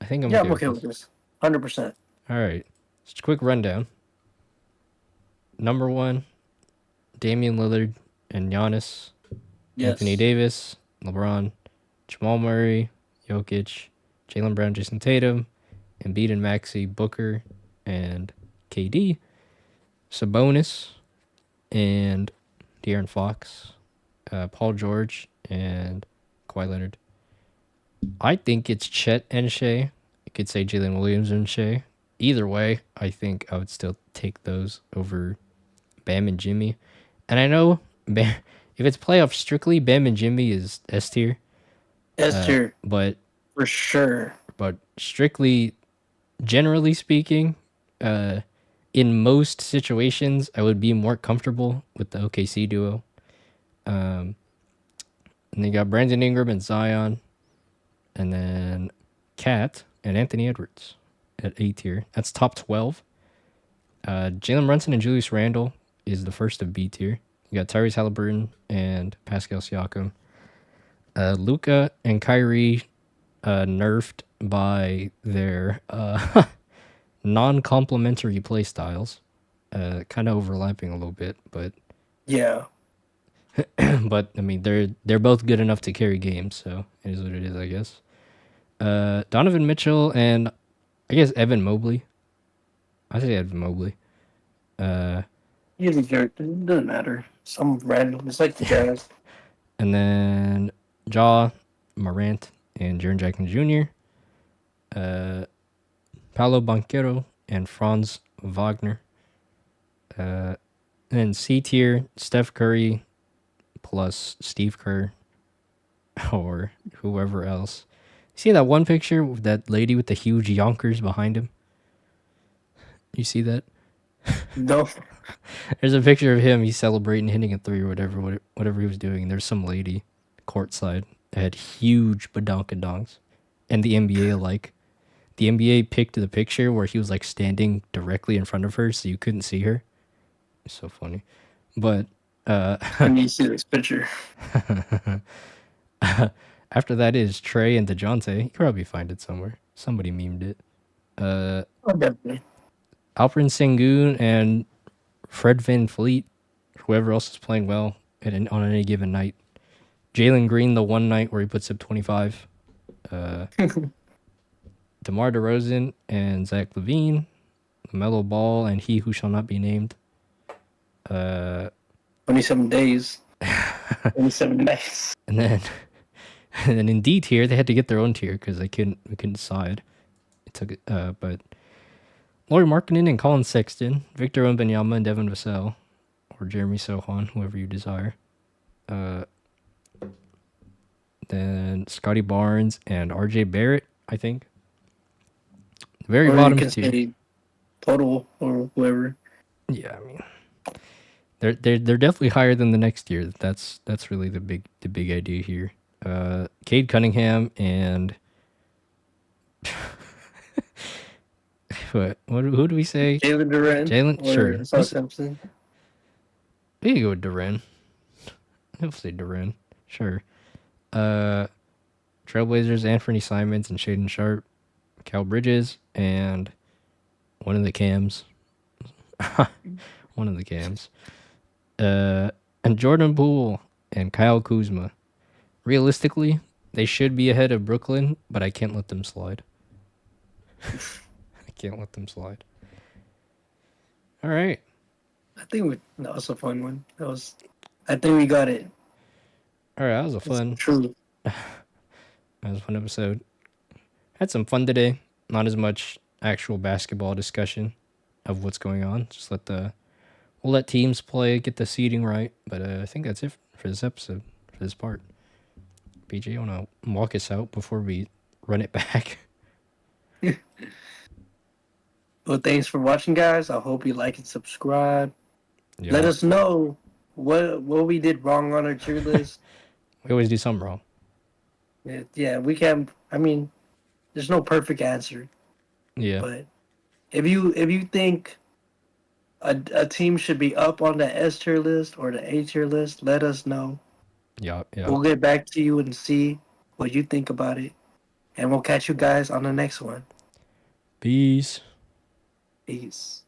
Speaker 1: I think I'm
Speaker 2: yeah,
Speaker 1: okay
Speaker 2: I'm
Speaker 1: with
Speaker 2: okay with
Speaker 1: this.
Speaker 2: this. 100%.
Speaker 1: All right. Just a quick rundown. Number one, Damian Lillard and Giannis, Anthony
Speaker 2: Yes.
Speaker 1: Davis, LeBron, Jamal Murray, Jokic, Jalen Brown, Jason Tatum, Embiid and Maxey, Booker, and KD, Sabonis, and De'Aaron Fox, Paul George, and Kawhi Leonard. I think it's Chet and Shea. You could say Jalen Williams and Shea. Either way, I think I would still take those over Bam and Jimmy. And I know Bam, if it's playoff strictly, Bam and Jimmy is S tier.
Speaker 2: Esther,
Speaker 1: But
Speaker 2: for sure.
Speaker 1: strictly, generally speaking, uh, in most situations, I would be more comfortable with the OKC duo. And they got Brandon Ingram and Zion, and then Cat and Anthony Edwards at A tier. That's top 12. Jalen Brunson and Julius Randle is the first of B tier. You got Tyrese Halliburton and Pascal Siakam. Luca and Kyrie nerfed by their non-complementary play styles, kind of overlapping a little bit, but
Speaker 2: Yeah.
Speaker 1: but I mean they're both good enough to carry games, so it is what it is, I guess. Donovan Mitchell and I guess Evan Mobley. I say Evan Mobley.
Speaker 2: He's a character. It doesn't matter. Some random. It's like the Jazz.
Speaker 1: And then Jaw, Morant, and Jaren Jackson Jr. Paolo Banchero and Franz Wagner. And then C tier, Steph Curry plus Steve Kerr or whoever else. See that one picture with that lady with the huge yonkers behind him? You see that?
Speaker 2: No.
Speaker 1: There's a picture of him. He's celebrating hitting a three or whatever he was doing. And there's some lady courtside that had huge badonkadonks. And the NBA, like, the NBA picked the picture where he was, like, standing directly in front of her so you couldn't see her. It's so funny. But
Speaker 2: I need to see this picture.
Speaker 1: after that is Trey and DeJounte. You could probably find it somewhere. Somebody memed it.
Speaker 2: Oh, definitely.
Speaker 1: Alperen Sengun and Fred Van Fleet, whoever else is playing well on any given night. Jalen Green, the one night where he puts up 25. DeMar DeRozan and Zach LaVine. LaMelo Ball and he who shall not be named.
Speaker 2: 27 days. 27 nights.
Speaker 1: And then and then in D tier, they had to get their own tier because we couldn't decide. It took it, but Lauri Markkinen and Colin Sexton, Victor Wembanyama and Devin Vassell, or Jeremy Sohan, whoever you desire. Then Scotty Barnes and RJ Barrett, I think. Very
Speaker 2: Or you
Speaker 1: bottom
Speaker 2: can
Speaker 1: tier.
Speaker 2: say total or whoever.
Speaker 1: Yeah, I mean, they're definitely higher than the next year. That's really the big idea here. Cade Cunningham and who do we say?
Speaker 2: Jalen Duran
Speaker 1: Jalen, sure.
Speaker 2: or Saw Simpson.
Speaker 1: We can go with Duran. I'll say Duran. Sure. Uh, Trailblazers, Anthony Simons and Shaden Sharp, Cal Bridges, and one of the cams. One of the cams. Uh, and Jordan Poole and Kyle Kuzma. Realistically, they should be ahead of Brooklyn, but I can't let them slide. I can't let them slide. All right.
Speaker 2: I think that was a fun one. I think we got it.
Speaker 1: All right. That was a
Speaker 2: It's
Speaker 1: fun.
Speaker 2: true.
Speaker 1: That was a fun episode. Had some fun today. Not as much actual basketball discussion of what's going on. Just we'll let teams play, get the seeding right. But I think that's it for this episode, for this part. BJ, you want to walk us out before we run it back?
Speaker 2: Well, thanks for watching, guys. I hope you like and subscribe. Let
Speaker 1: Yeah.
Speaker 2: us know what we did wrong on our tier list.
Speaker 1: We always do something wrong.
Speaker 2: Yeah, we can. I mean, there's no perfect answer,
Speaker 1: Yeah.
Speaker 2: but if you think a team should be up on the S tier list or the A tier list, let us know.
Speaker 1: Yeah. Yeah.
Speaker 2: We'll get back to you and see what you think about it, and we'll catch you guys on the next one.
Speaker 1: Peace.
Speaker 2: Peace.